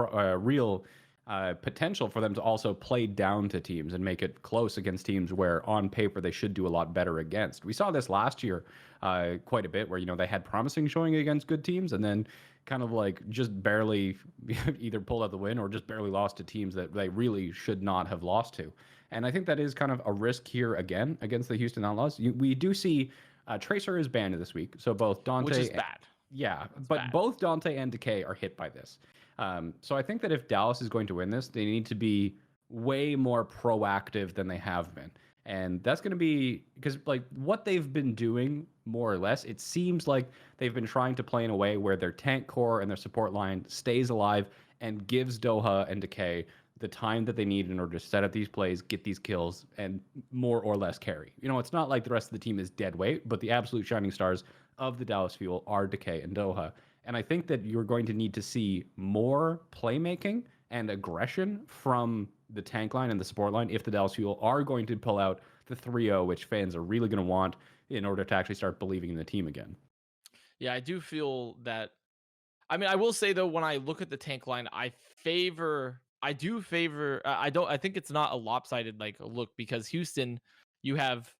potential for them to also play down to teams and make it close against teams where on paper they should do a lot better against. We saw this last year quite a bit where, they had promising showing against good teams and then kind of like just barely either pulled out the win or just barely lost to teams that they really should not have lost to. And I think that is kind of a risk here again against the Houston Outlaws. We do see Tracer is banned this week. So both Dante. Which is bad. Yeah, It's but bad. both Dante and Decay are hit by this. So I think that if Dallas is going to win this, they need to be way more proactive than they have been. And that's going to be because, like, what they've been doing, more or less, it seems like they've been trying to play in a way where their tank core and their support line stays alive and gives Doha and Decay the time that they need in order to set up these plays, get these kills, and more or less carry. It's not like the rest of the team is dead weight, but the absolute shining stars of the Dallas Fuel are Decay and Doha. And I think that you're going to need to see more playmaking and aggression from the tank line and the support line if the Dallas Fuel are going to pull out the 3-0, which fans are really going to want in order to actually start believing in the team again. Yeah, I do feel that. I mean, I will say though, when I look at the tank line, I do favor. I think it's not a lopsided like look because Houston, you have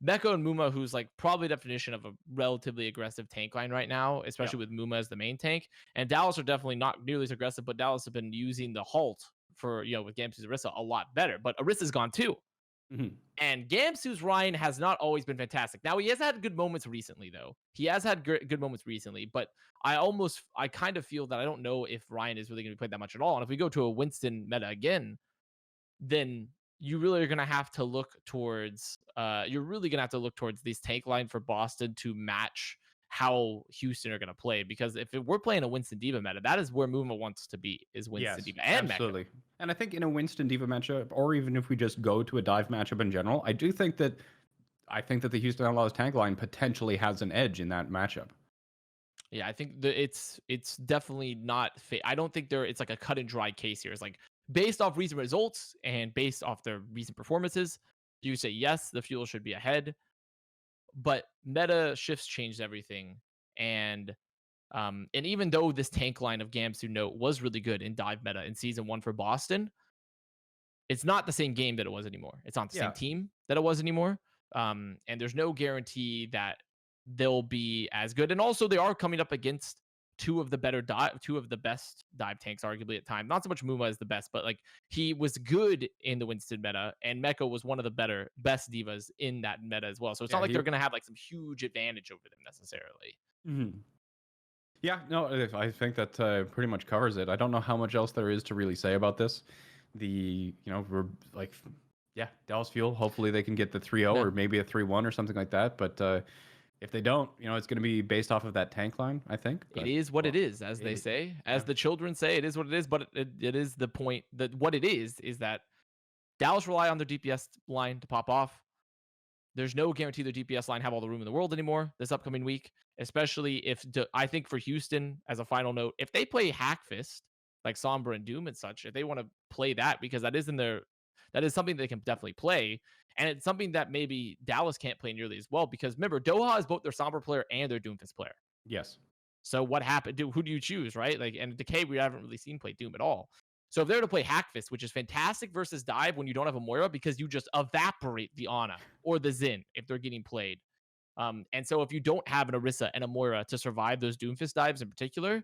Meko and Muma, who's like probably the definition of a relatively aggressive tank line right now, Yeah. especially with Muma as the main tank. And Dallas are definitely not nearly as aggressive, but Dallas have been using the halt for with Gamsu's Arissa a lot better. But Arissa's gone too. Hmm. And Gamsu's Ryan has not always been fantastic. Now he has had good moments recently, though. He has had good moments recently, but I kind of feel that I don't know if Ryan is really going to be played that much at all. And if we go to a Winston meta again, then you really are going to have to look towards this tank line for Boston to match how Houston are going to play. Because if we're playing a Winston Diva meta, that is where Muma wants to be, is Winston Yes, Diva and Mecca. absolutely. And I think in a Winston Diva matchup, or even if we just go to a dive matchup in general, I think that the Houston Outlaws tank line potentially has an edge in that matchup. Yeah, I think it's definitely not. I don't think it's like a cut and dry case here. It's like based off recent results and based off their recent performances, you say yes, the Fuel should be ahead. But meta shifts changed everything, and even though this tank line of Gamsu Note was really good in dive meta in season 1 for Boston, it's not the same game that it was anymore. It's not the same Yeah. team that it was anymore. And there's no guarantee that they'll be as good. And also, they are coming up against two of the best dive tanks, arguably at times. Not so much Muma is the best, but like he was good in the Winston meta, and Meko was one of the best divas in that meta as well. So it's Yeah, not like they're gonna have like some huge advantage over them necessarily. Mhm. Yeah, no, I think that pretty much covers it. I don't know how much else there is to really say about this. We're like, yeah, Dallas Fuel. Hopefully they can get the 3-0 Yeah. or maybe a 3-1 or something like that. But if they don't, it's going to be based off of that tank line, I think. It But, is what well, it is, as they say, as yeah. the children say. It is what it is. But it is the point that what it is that Dallas rely on their DPS line to pop off. There's no guarantee their DPS line have all the room in the world anymore this upcoming week, especially I think for Houston, as a final note, if they play Hackfist, like Sombra and Doom and such, if they want to play that, because that is something they can definitely play. And it's something that maybe Dallas can't play nearly as well, because remember, Doha is both their Sombra player and their Doomfist player. Yes. So what happened? Who do you choose, right? Like, and Decay, we haven't really seen play Doom at all. So if they're to play Hackfist, which is fantastic versus Dive when you don't have a Moira, because you just evaporate the Ana or the Xin if they're getting played. And so if you don't have an Orisa and a Moira to survive those Doomfist dives in particular,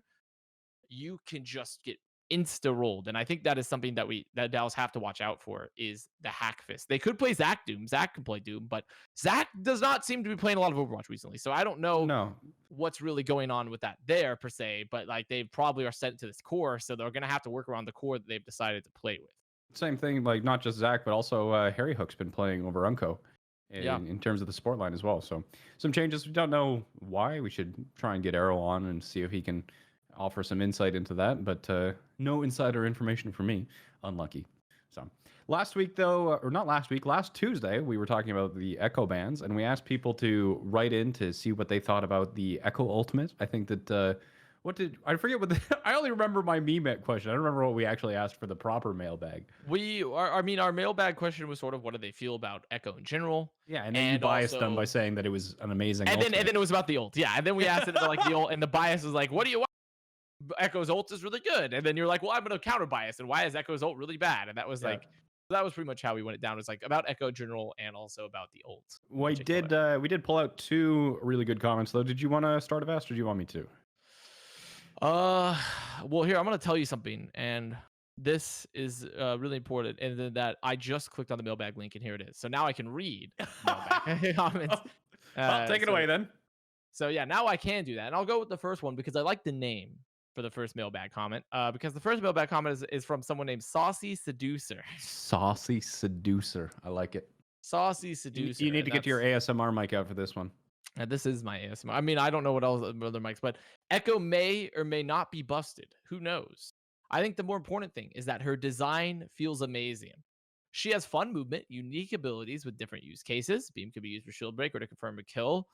you can just get insta-rolled. And I think that is something that Dallas have to watch out for is the hack fist. They could play Zach Doom. Zach can play Doom, but Zach does not seem to be playing a lot of Overwatch recently. So I don't know No. what's really going on with that there per se, but like they probably are sent to this core, so they're gonna have to work around the core that they've decided to play with. Same thing, like not just Zach, but also Harry Hook's been playing over Unco Yeah. in terms of the sport line as well. So some changes. We don't know why. We should try and get Arrow on and see if he can offer some insight into that. But no insider information for me. Unlucky. So last week, though, or not last week, last Tuesday, we were talking about the Echo bans, and we asked people to write in to see what they thought about the Echo Ultimate. I think that what did I forget what I only remember my meme question. I don't remember what we actually asked for the proper mailbag. Our mailbag question was sort of what do they feel about Echo in general. Yeah, and then you biased them by saying that it was an amazing and then ultimate. it was about the ult. Yeah, and then we asked it about like the ult, and the bias was like, what do you want? Echo's ult is really good. And then you're like, well, I'm gonna counter bias, and why is Echo's ult really bad? And that was like that was pretty much how we went it down. It was like about Echo general and also about the ult. We did pull out 2 really good comments though. Did you want to start Avast or do you want me to? Well, here I'm gonna tell you something, and this is really important. And then that I just clicked on the mailbag link, and here it is. So now I can read mailbag comments. Take it away then. So yeah, now I can do that, and I'll go with the first one because I like the name for the first mailbag comment. Because the first mailbag comment is from someone named Saucy Seducer. Saucy Seducer. I like it. Saucy Seducer. You need to get your ASMR mic out for this one. This is my ASMR. I mean, I don't know what else other mics, but Echo may or may not be busted. Who knows? I think the more important thing is that her design feels amazing. She has fun movement, unique abilities with different use cases. Beam could be used for shield break or to confirm a kill.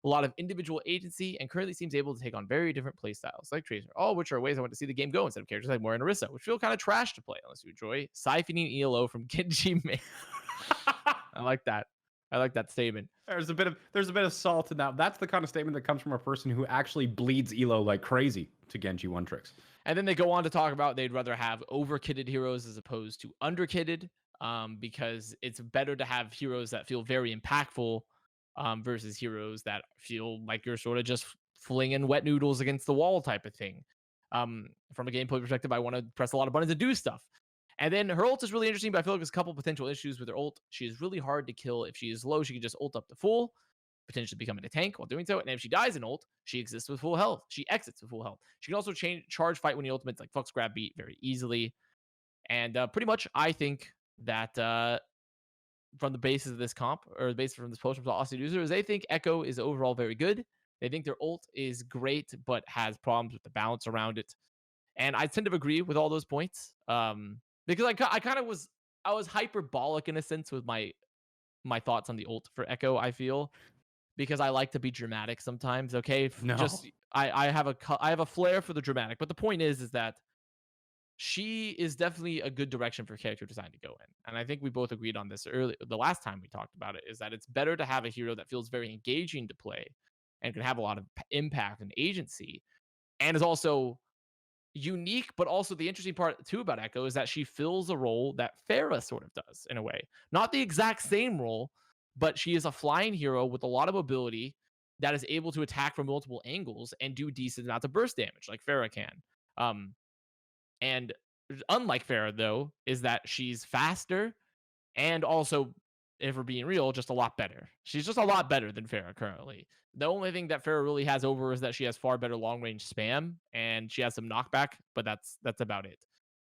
A lot of individual agency, and currently seems able to take on very different playstyles, like Tracer, all which are ways I want to see the game go instead of characters like Moira and Orisa, which feel kind of trash to play unless you enjoy siphoning ELO from Genji main. I like that. I like that statement. There's a bit of salt in that. That's the kind of statement that comes from a person who actually bleeds Elo like crazy to Genji one tricks. And then they go on to talk about they'd rather have over-kitted heroes as opposed to under-kitted, because it's better to have heroes that feel very impactful versus heroes that feel like you're sort of just flinging wet noodles against the wall type of thing. From a gameplay perspective, I want to press a lot of buttons and do stuff. And then her ult is really interesting, but I feel like there's a couple potential issues with her ult. She is really hard to kill. If she is low, she can just ult up to full, potentially becoming a tank while doing so. And if she dies in ult, she exists with full health. She exits with full health. She can also charge fight when the ultimate's like Flux Grab beat very easily. And pretty much, I think that from the basis of this comp, or the basis from this post from the Aussie users, they think Echo is overall very good. They think their ult is great, but has problems with the balance around it. And I tend to agree with all those points. Because I kind of was hyperbolic in a sense with my thoughts on the ult for Echo. I feel because I like to be dramatic sometimes. Okay, I have a flair for the dramatic, but the point is that she is definitely a good direction for character design to go in, and I think we both agreed on this early. The last time we talked about it is that it's better to have a hero that feels very engaging to play and can have a lot of impact and agency, and is also unique. But also the interesting part too about Echo is that she fills a role that Pharah sort of does in a way. Not the exact same role, but she is a flying hero with a lot of ability that is able to attack from multiple angles and do decent amounts of burst damage like Pharah can. And unlike Pharah, though, is that she's faster and also, if we're being real, just a lot better. She's just a lot better than Pharah currently. The only thing that Pharah really has over is that she has far better long range spam and she has some knockback, but that's about it.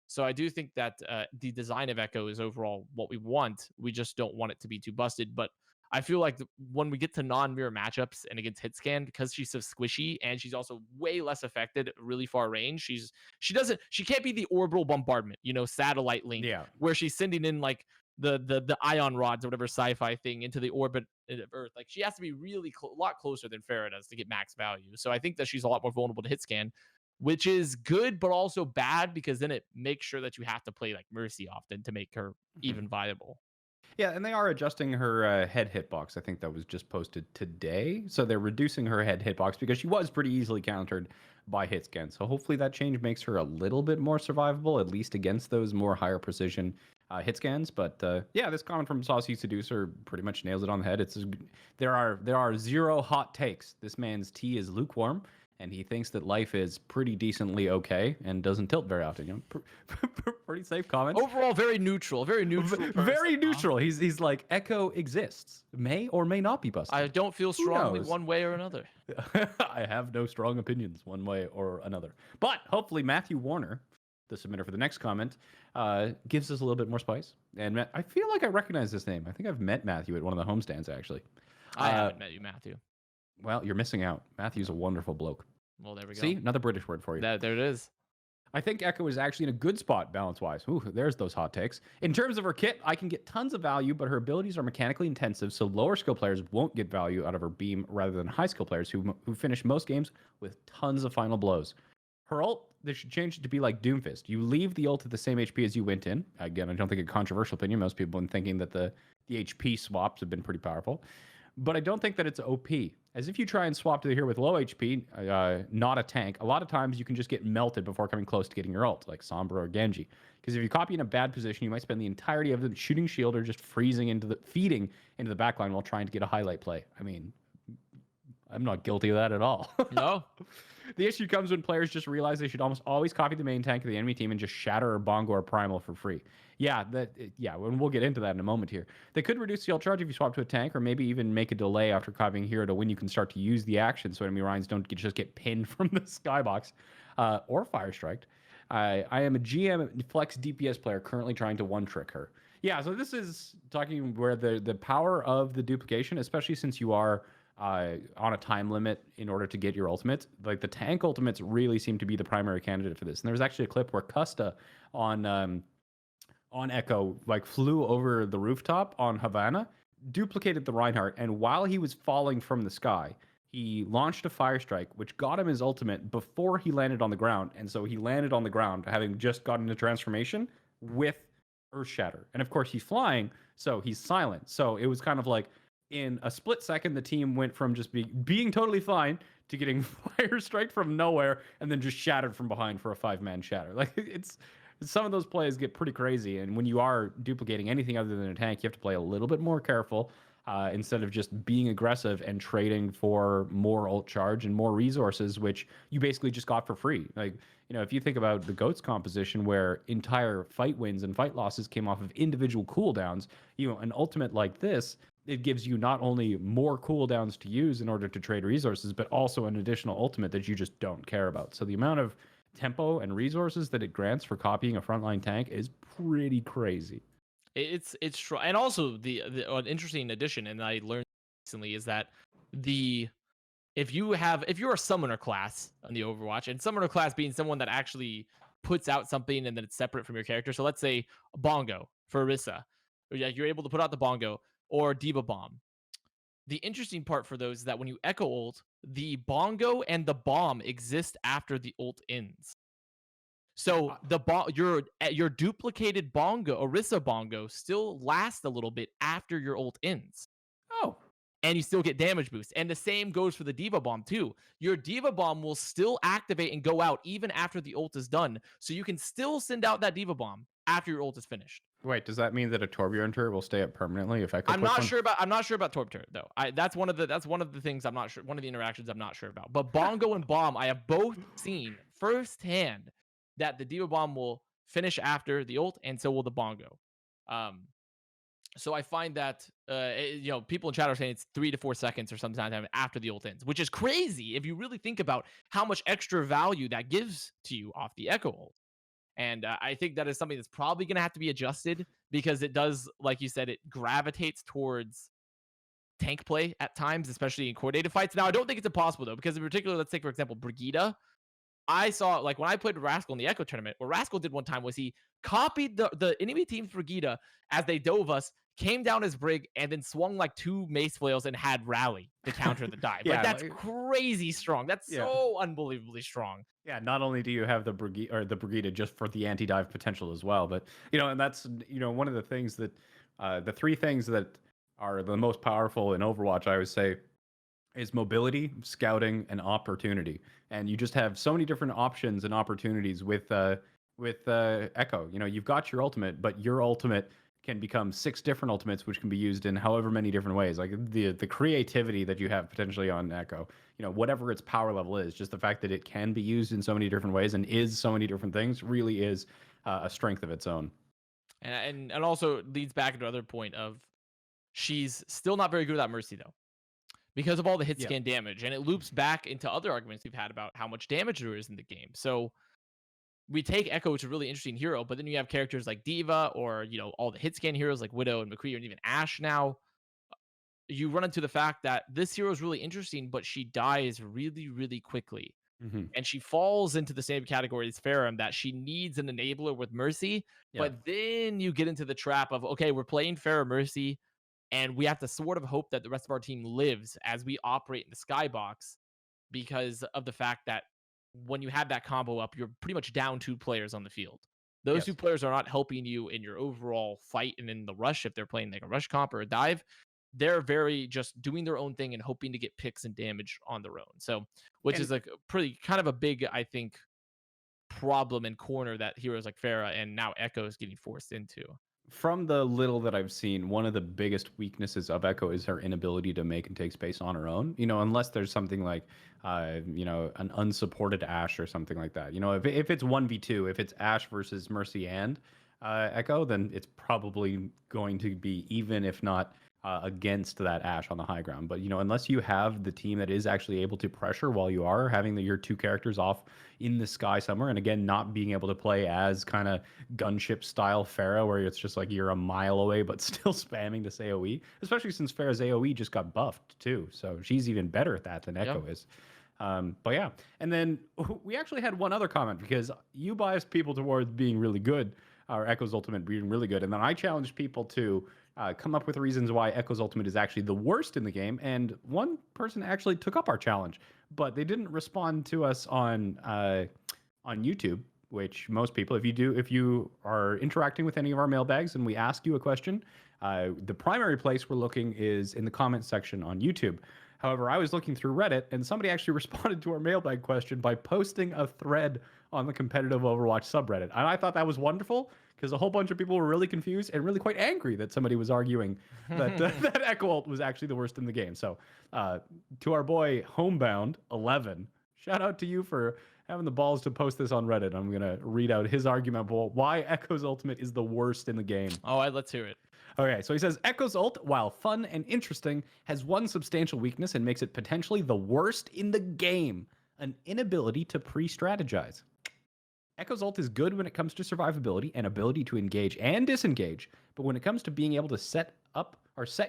So I do think that the design of Echo is overall what we want. We just don't want it to be too busted. But I feel like when we get to non-mirror matchups and against hit scan, because she's so squishy and she's also way less affected at really far range, she can't be the orbital bombardment, satellite link, where she's sending in like the ion rods or whatever sci-fi thing into the orbit of Earth. Like she has to be really a lot closer than Pharah does to get max value. So I think that she's a lot more vulnerable to hit scan, which is good, but also bad because then it makes sure that you have to play like Mercy often to make her even viable. Yeah, and they are adjusting her head hitbox. I think that was just posted today. So they're reducing her head hitbox because she was pretty easily countered by hit scan. So hopefully that change makes her a little bit more survivable, at least against those more higher precision hit scans. But yeah, this comment from Saucy Seducer pretty much nails it on the head. There are 0 hot takes. This man's tea is lukewarm. and he thinks that life is pretty decently okay and doesn't tilt very often. You know, pretty safe comment. Overall, very neutral. Very neutral. Very person, neutral. He's like, Echo exists, may or may not be busted. I don't feel strongly knows? one way or another. I have no strong opinions one way or another. But hopefully Matthew Warner, the submitter for the next comment, gives us a little bit more spice. And I feel like I recognize this name. I think I've met Matthew at one of the homestands, actually. I haven't met you, Matthew. Well, you're missing out. Matthew's a wonderful bloke. Well, there we go. See, another British word for you. There it is. I think Echo is actually in a good spot balance-wise. Ooh, there's those hot takes. In terms of her kit, I can get tons of value, but her abilities are mechanically intensive, so lower skill players won't get value out of her beam rather than high skill players who finish most games with tons of final blows. Her ult, they should change it to be like Doomfist. You leave the ult at the same HP as you went in. Again, I don't think a controversial opinion. Most people have been thinking that the HP swaps have been pretty powerful. But I don't think that it's OP. As if you try and swap to the hero with low HP, not a tank, a lot of times you can just get melted before coming close to getting your ult, like Sombra or Genji. Because if you copy in a bad position, you might spend the entirety of it shooting shield or just feeding into the backline while trying to get a highlight play. I mean, I'm not guilty of that at all. No. The issue comes when players just realize they should almost always copy the main tank of the enemy team and just shatter or bongo or primal for free. Yeah, and we'll get into that in a moment here. They could reduce the ult charge if you swap to a tank, or maybe even make a delay after copying hero to when you can start to use the action so enemy Ryans don't just get pinned from the skybox or fire striked. I am a GM flex DPS player currently trying to one-trick her. Yeah, so this is talking where the power of the duplication, especially since you are on a time limit in order to get your ultimate. Like the tank ultimates really seem to be the primary candidate for this. And there was actually a clip where Custa on Echo like flew over the rooftop on Havana, duplicated the Reinhardt, and while he was falling from the sky, he launched a fire strike, which got him his ultimate before he landed on the ground. And so he landed on the ground, having just gotten a transformation with Earth Shatter. And of course, he's flying, so he's silent. So it was kind of like, in a split second, the team went from just being totally fine to getting fire strike from nowhere and then just shattered from behind for a 5-man shatter. Like it's some of those plays get pretty crazy. And when you are duplicating anything other than a tank, you have to play a little bit more careful instead of just being aggressive and trading for more ult charge and more resources, which you basically just got for free. Like, you know, if you think about the GOATS composition where entire fight wins and fight losses came off of individual cooldowns, you know, an ultimate like this, it gives you not only more cooldowns to use in order to trade resources, but also an additional ultimate that you just don't care about. So the amount of tempo and resources that it grants for copying a frontline tank is pretty crazy. It's true. And also the an interesting addition, and I learned recently, is that if you're a summoner class on the Overwatch, and summoner class being someone that actually puts out something and then it's separate from your character. So let's say a bongo for Orisa. You're able to put out the bongo, or Diva Bomb. The interesting part for those is that when you echo ult, the bongo and the bomb exist after the ult ends. So your duplicated bongo, Orisa bongo, still lasts a little bit after your ult ends. Oh. And you still get damage boost. And the same goes for the Diva Bomb too. Your Diva Bomb will still activate and go out even after the ult is done. So you can still send out that Diva Bomb after your ult is finished. Wait, does that mean that a Torbjorn turret will stay up permanently if Echo? I'm not sure about Torb turret though. That's one of the things I'm not sure. One of the interactions I'm not sure about. But bongo and bomb, I have both seen firsthand that the Diva Bomb will finish after the ult, and so will the bongo. So I find that people in chat are saying it's 3 to 4 seconds or sometimes after the ult ends, which is crazy if you really think about how much extra value that gives to you off the Echo ult. And I think that is something that's probably going to have to be adjusted, because it does, like you said, it gravitates towards tank play at times, especially in coordinated fights. Now, I don't think it's impossible, though, because in particular, let's take, for example, Brigida. I saw, like, when I played Rascal in the Echo tournament, what Rascal did one time was he copied the enemy team's Brigida as they dove us, came down his Brig, and then swung like 2 mace flails and had rally to counter the dive. Yeah, like, that's crazy strong. That's so unbelievably strong. Yeah, not only do you have the Brigida just for the anti-dive potential as well, but and that's one of the things that the 3 things that are the most powerful in Overwatch, I would say, is mobility, scouting, and opportunity. And you just have so many different options and opportunities with Echo. You've got your ultimate, but your ultimate can become 6 different ultimates, which can be used in however many different ways. Like the creativity that you have potentially on Echo, whatever its power level is, just the fact that it can be used in so many different ways and is so many different things really is a strength of its own. And also leads back to another point of she's still not very good without Mercy though, because of all the hit scan damage, and it loops back into other arguments we've had about how much damage there is in the game. So we take Echo, which is a really interesting hero, but then you have characters like Diva or all the hit scan heroes like Widow and McCree and even Ashe now. You run into the fact that this hero is really interesting, but she dies really, really quickly. Mm-hmm. And she falls into the same category as Pharah, that she needs an enabler with Mercy. Yeah. But then you get into the trap of, okay, we're playing Pharah Mercy, and we have to sort of hope that the rest of our team lives as we operate in the skybox, because of the fact that when you have that combo up, you're pretty much down 2 players on the field. Those 2 players are not helping you in your overall fight and in the rush if they're playing like a rush comp or a dive. They're very just doing their own thing and hoping to get picks and damage on their own. So, which is like pretty kind of a big, I think, problem and corner that heroes like Pharah and now Echo is getting forced into. From the little that I've seen, one of the biggest weaknesses of Echo is her inability to make and take space on her own. Unless there's something like, an unsupported Ashe or something like that. If it's 1v2, if it's Ashe versus Mercy and Echo, then it's probably going to be even, if not against that Ashe on the high ground. But unless you have the team that is actually able to pressure while you are having your 2 characters off in the sky somewhere, and again not being able to play as kind of gunship style Pharah, where it's just like you're a mile away but still spamming this AoE, especially since Pharah's AoE just got buffed too, so she's even better at that than Echo is. But yeah, and then we actually had one other comment, because you biased people towards being really good, or Echo's ultimate being really good, and then I challenged people to come up with reasons why Echo's ultimate is actually the worst in the game, and one person actually took up our challenge, but they didn't respond to us on YouTube, which most people, if you are interacting with any of our mailbags and we ask you a question, the primary place we're looking is in the comments section on YouTube. However, I was looking through Reddit, and somebody actually responded to our mailbag question by posting a thread on the competitive Overwatch subreddit. And I thought that was wonderful, because a whole bunch of people were really confused and really quite angry that somebody was arguing that that Echo ult was actually the worst in the game. So to our boy Homebound11, shout out to you for having the balls to post this on Reddit. I'm going to read out his argument about why Echo's ultimate is the worst in the game. All right, let's hear it. Okay, so he says, Echo's ult, while fun and interesting, has one substantial weakness and makes it potentially the worst in the game: an inability to pre-strategize. Echo's ult is good when it comes to survivability and ability to engage and disengage, but when it comes to being able to set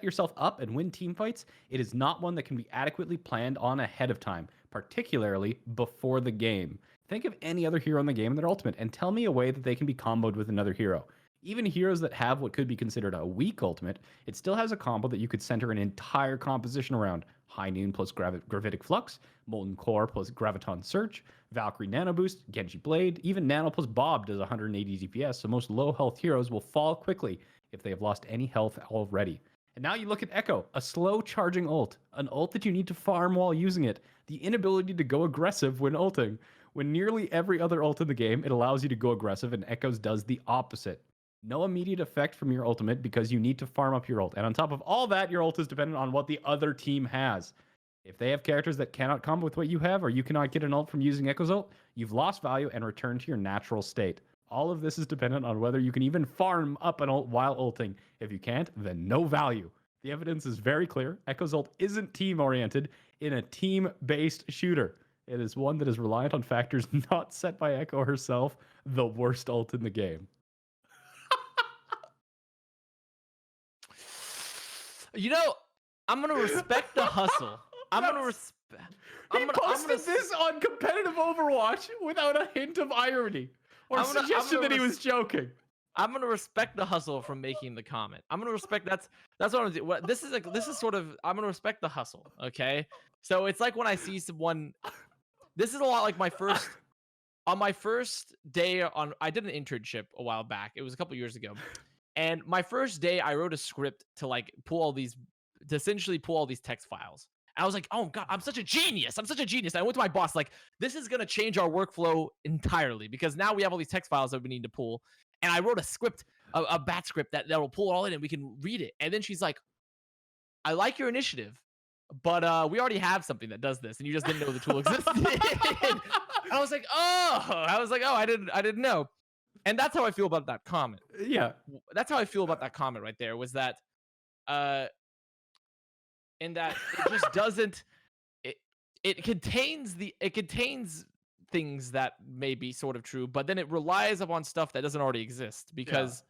yourself up and win teamfights, it is not one that can be adequately planned on ahead of time, particularly before the game. Think of any other hero in the game and their ultimate, and tell me a way that they can be comboed with another hero. Even heroes that have what could be considered a weak ultimate, it still has a combo that you could center an entire composition around. High Noon plus Gravitic Flux, Molten Core plus Graviton Surge, Valkyrie Nano Boost, Genji Blade, even Nano plus Bob does 180 DPS, so most low health heroes will fall quickly if they have lost any health already. And now you look at Echo, a slow charging ult, an ult that you need to farm while using it, the inability to go aggressive when ulting. When nearly every other ult in the game, it allows you to go aggressive, and Echo's does the opposite. No immediate effect from your ultimate because you need to farm up your ult. And on top of all that, your ult is dependent on what the other team has. If they have characters that cannot combo with what you have, or you cannot get an ult from using Echo's ult, you've lost value and returned to your natural state. All of this is dependent on whether you can even farm up an ult while ulting. If you can't, then no value. The evidence is very clear. Echo's ult isn't team-oriented in a team-based shooter. It is one that is reliant on factors not set by Echo herself, the worst ult in the game. I'm gonna respect the hustle. I'm gonna respect. He posted this on competitive Overwatch without a hint of irony or suggestion that he was joking. I'm gonna respect the hustle from making the comment. I'm gonna respect that's what I'm gonna do. This is sort of, I'm gonna respect the hustle. Okay, so it's like when I see someone. This is a lot like my first day I did an internship a while back. It was a couple years ago. And my first day, I wrote a script to essentially pull all these text files. And I was like, oh God, I'm such a genius. I went to my boss, like, this is going to change our workflow entirely because now we have all these text files that we need to pull. And I wrote a script a bat script that will pull it all in and we can read it. And then she's like, I like your initiative, but we already have something that does this, and you just didn't know the tool existed. And I was like, oh, I didn't know. And that's how I feel about that comment. Yeah. That's how I feel about that comment right there, was that in that it just doesn't it contains things that may be sort of true, but then it relies upon stuff that doesn't already exist, because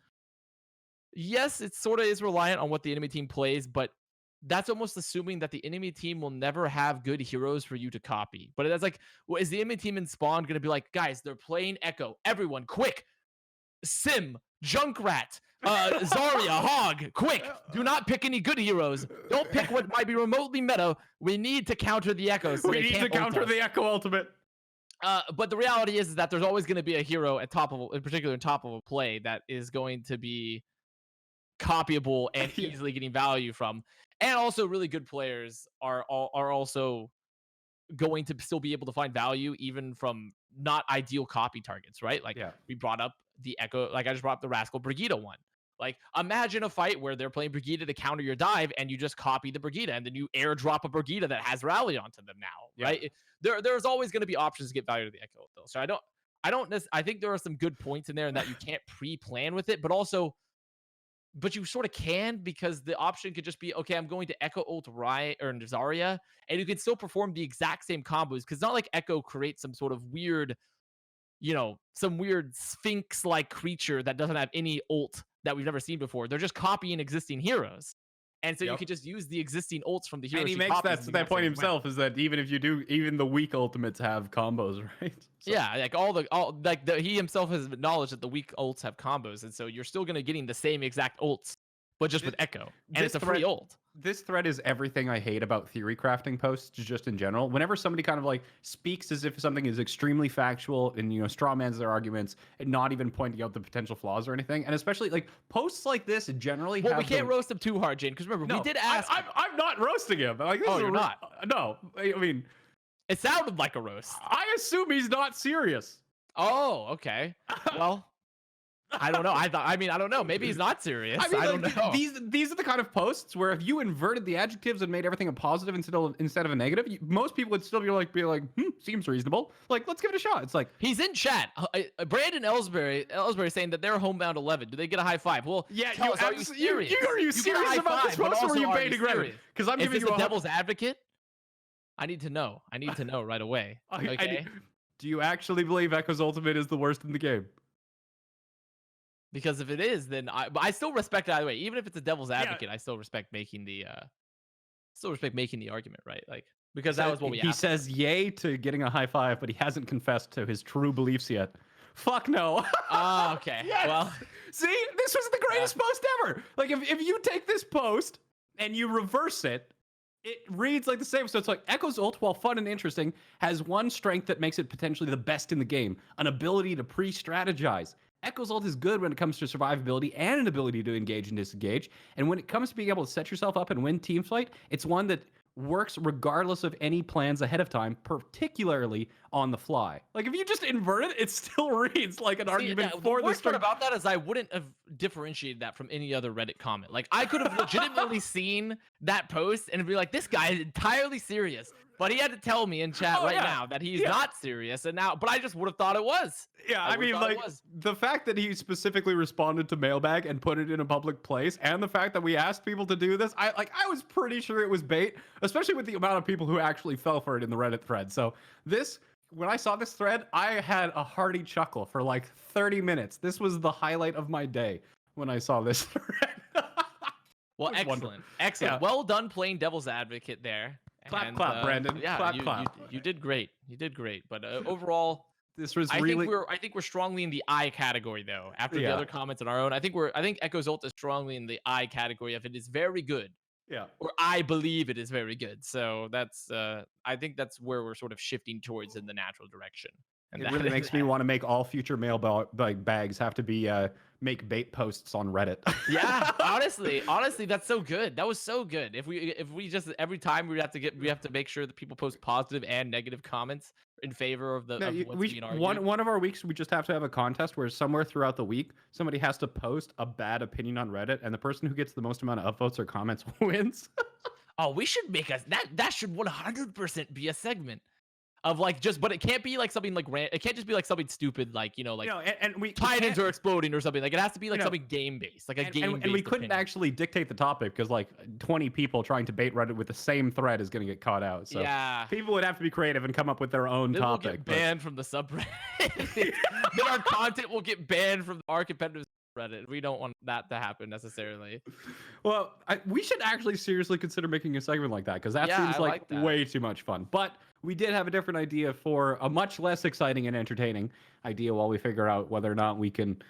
yes, it sort of is reliant on what the enemy team plays, but that's almost assuming that the enemy team will never have good heroes for you to copy. But that's like, well, is the enemy team in Spawn going to be like, guys, they're playing Echo, everyone quick, Sim, Junkrat, Zarya, Hog, quick, do not pick any good heroes. Don't pick what might be remotely meta. We need to counter the Echoes. So we need to counter the Echo ultimate. But the reality is that there's always going to be a hero in particular top of a play that is going to be copyable and easily getting value from. And also really good players are also going to still be able to find value even from not ideal copy targets, right? Like we brought up the Echo, like I just brought up the Rascal Brigida one. Like imagine a fight where they're playing Brigida to counter your dive and you just copy the Brigida and then you airdrop a Brigida that has rally onto them now, right? There's always going to be options to get value to the Echo though. So I think there are some good points in there and that you can't pre-plan with it, but you sort of can, because the option could just be, okay, I'm going to Echo ult Riot or Zarya, and you can still perform the exact same combos, because not like Echo creates some sort of weird, some weird Sphinx-like creature that doesn't have any ult that we've never seen before. They're just copying existing heroes. And so you could just use the existing ults from the heroes. And he makes that point himself, is that even if you do, even the weak ultimates have combos, right? So. Yeah, he himself has acknowledged that the weak ults have combos, and so you're still gonna getting the same exact ults, but just with Echo, and it's a free ult. This thread is everything I hate about theory crafting posts, just in general. Whenever somebody kind of like speaks as if something is extremely factual and straw mans their arguments and not even pointing out the potential flaws or anything, and especially like posts like this generally. Well, we can't roast him too hard, Jayne, because remember we did ask. I'm not roasting him. Like, you're not. No, I mean, it sounded like a roast. I assume he's not serious. Oh, okay. Well. I don't know. I don't know. Maybe he's not serious. I don't know. These are the kind of posts where if you inverted the adjectives and made everything a positive instead of a negative, most people would still be like, seems reasonable. Like, let's give it a shot. It's like he's in chat. Brandon Ellsbury saying that they're homebound 11. Do they get a high five? Well, yeah. Are you serious? Are you serious about this post, or are you baiting Reddit? Because I'm giving you a devil's advocate. I need to know. I need to know right away. Okay. Do you actually believe Echo's ultimate is the worst in the game? Because if it is, then I still respect it either way. Even if it's a devil's advocate, I still respect making the argument, right? Like, because that was what we asked. He says yay to getting a high five, but he hasn't confessed to his true beliefs yet. Fuck no. Oh, okay. Yes. Well, see, this was the greatest post ever. Like, if you take this post and you reverse it, it reads like the same. So it's like Echo's ult, while fun and interesting, has one strength that makes it potentially the best in the game: an ability to pre-strategize. Echo's ult is good when it comes to survivability and an ability to engage and disengage. And when it comes to being able to set yourself up and win team fight, it's one that works regardless of any plans ahead of time, particularly on the fly. Like, if you just invert it, it still reads like an argument for the worst part about that is I wouldn't have differentiated that from any other Reddit comment. Like, I could have legitimately seen that post and be like, this guy is entirely serious. But he had to tell me in chat now that he's not serious, but I just would have thought it was. Yeah, I mean, like, the fact that he specifically responded to Mailbag and put it in a public place, and the fact that we asked people to do this, I was pretty sure it was bait, especially with the amount of people who actually fell for it in the Reddit thread. So when I saw this thread, I had a hearty chuckle for like 30 minutes. This was the highlight of my day when I saw this thread. Well, excellent. Excellent. Yeah. Well done playing devil's advocate there. Clap, Brandon. Yeah, clap. You did great. You did great. But overall, this was I think we're strongly in the I category though. After the other comments on our own, I think Echo's ult is strongly in the I category if it is very good. Yeah. Or I believe it is very good. So that's I think that's where we're sort of shifting towards in the natural direction. And it really makes me want to make all future bags have to be make bait posts on Reddit. Yeah, honestly, that's so good. That was so good. If we just every time we have to make sure that people post positive and negative comments in favor of the No, of what's being argued? one of our weeks we just have to have a contest where somewhere throughout the week somebody has to post a bad opinion on Reddit, and the person who gets the most amount of upvotes or comments wins. Oh, we should make a that should 100% be a segment of like just, but it can't be like something like it can't just be like something stupid like like and we Titans can't, are exploding or something. Like it has to be like know, something game based, like a game based. and we couldn't actually dictate the topic because like 20 people trying to bait Reddit with the same thread is going to get caught out. So yeah, people would have to be creative and come up with their own then topic. We'll get banned from the subreddit. Then our content will get banned from our competitive Reddit. We don't want that to happen necessarily. Well, we should actually seriously consider making a segment like that because that seems like way too much fun. But we did have a different idea for a much less exciting and entertaining idea while we figure out whether or not we can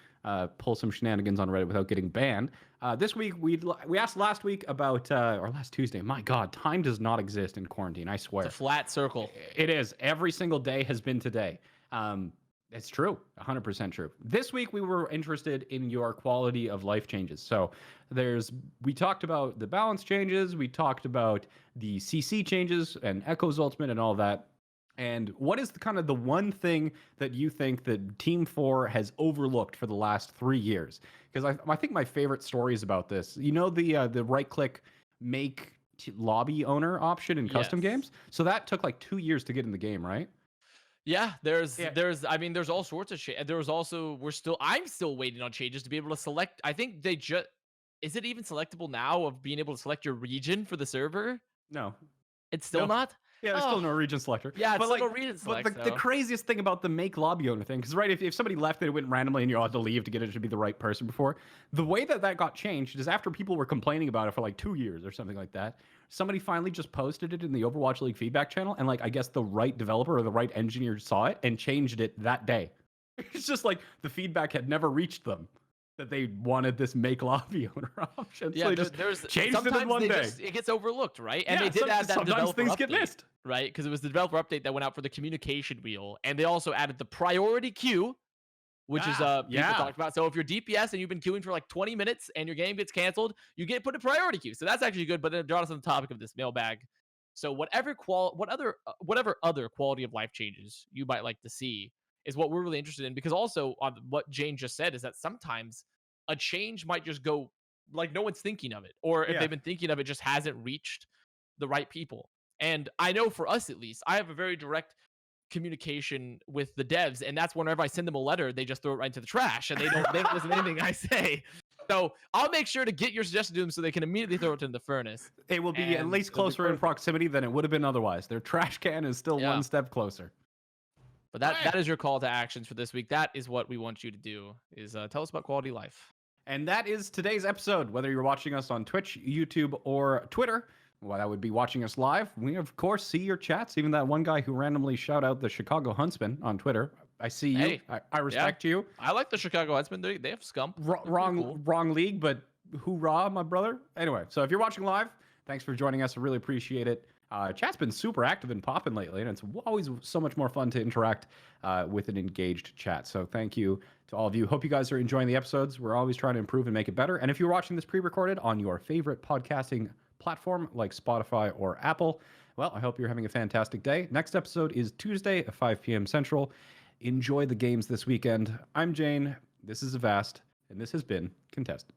pull some shenanigans on Reddit without getting banned. This week, we asked last week about, or last Tuesday, my God, time does not exist in quarantine, I swear. It's a flat circle. It is. Every single day has been today. It's true, 100% true. This week, we were interested in your quality of life changes. So we talked about the balance changes, we talked about the CC changes and Echo's Ultimate and all that. And what is the one thing that you think that Team 4 has overlooked for the last 3 years? Because I think my favorite story is about this. You know the right-click make lobby owner option in custom games? So that took like 2 years to get in the game, right? Yeah, there's all sorts of shit. There was also I'm still waiting on changes to be able to select. I think is it even selectable now of being able to select your region for the server? No. It's still not? Yeah, there's still no region selector. Yeah, it's but still no region select. But the craziest thing about the make lobby owner thing, because if somebody left and it went randomly and you had to leave to get it to be the right person before, the way that got changed is after people were complaining about it for like 2 years or something like that, somebody finally just posted it in the Overwatch League feedback channel, and like I guess the right developer or the right engineer saw it and changed it that day. It's just like the feedback had never reached them that they wanted this make lobby owner option. Yeah, so they just changed it in one day. It gets overlooked, right? And they did add that developer things update, get missed. Right? Because it was the developer update that went out for the communication wheel, and they also added the priority queue, which is people talked about. So if you're DPS and you've been queuing for like 20 minutes and your game gets canceled, you get put in priority queue. So that's actually good. But then brought us on the topic of this mailbag. So whatever other quality of life changes you might like to see is what we're really interested in, because also on what Jayne just said is that sometimes a change might just go like no one's thinking of it, or if they've been thinking of it, just hasn't reached the right people. And I know for us, at least, I have a very direct communication with the devs, and that's whenever I send them a letter, they just throw it right into the trash, and they don't listen to anything I say. So I'll make sure to get your suggestion to them so they can immediately throw it in the furnace. It will be at least closer in proximity than it would have been otherwise. Their trash can is still one step closer. But that is your call to actions for this week. That is what we want you to do, is tell us about quality life. And that is today's episode. Whether you're watching us on Twitch, YouTube, or Twitter, well, that would be watching us live. We, of course, see your chats. Even that one guy who randomly shout out the Chicago Huntsman on Twitter. I see you. Hey, I respect you. I like the Chicago Huntsman. They have scump. Wrong league, but hoorah, my brother. Anyway, so if you're watching live, thanks for joining us. I really appreciate it. Chat's been super active and popping lately, and it's always so much more fun to interact with an engaged chat. So thank you to all of you. Hope you guys are enjoying the episodes. We're always trying to improve and make it better. And if you're watching this pre-recorded on your favorite podcasting platform like Spotify or Apple, well, I hope you're having a fantastic day. Next episode is Tuesday at 5 p.m. Central. Enjoy the games this weekend. I'm Jayne. This is Avast, and this has been Contested.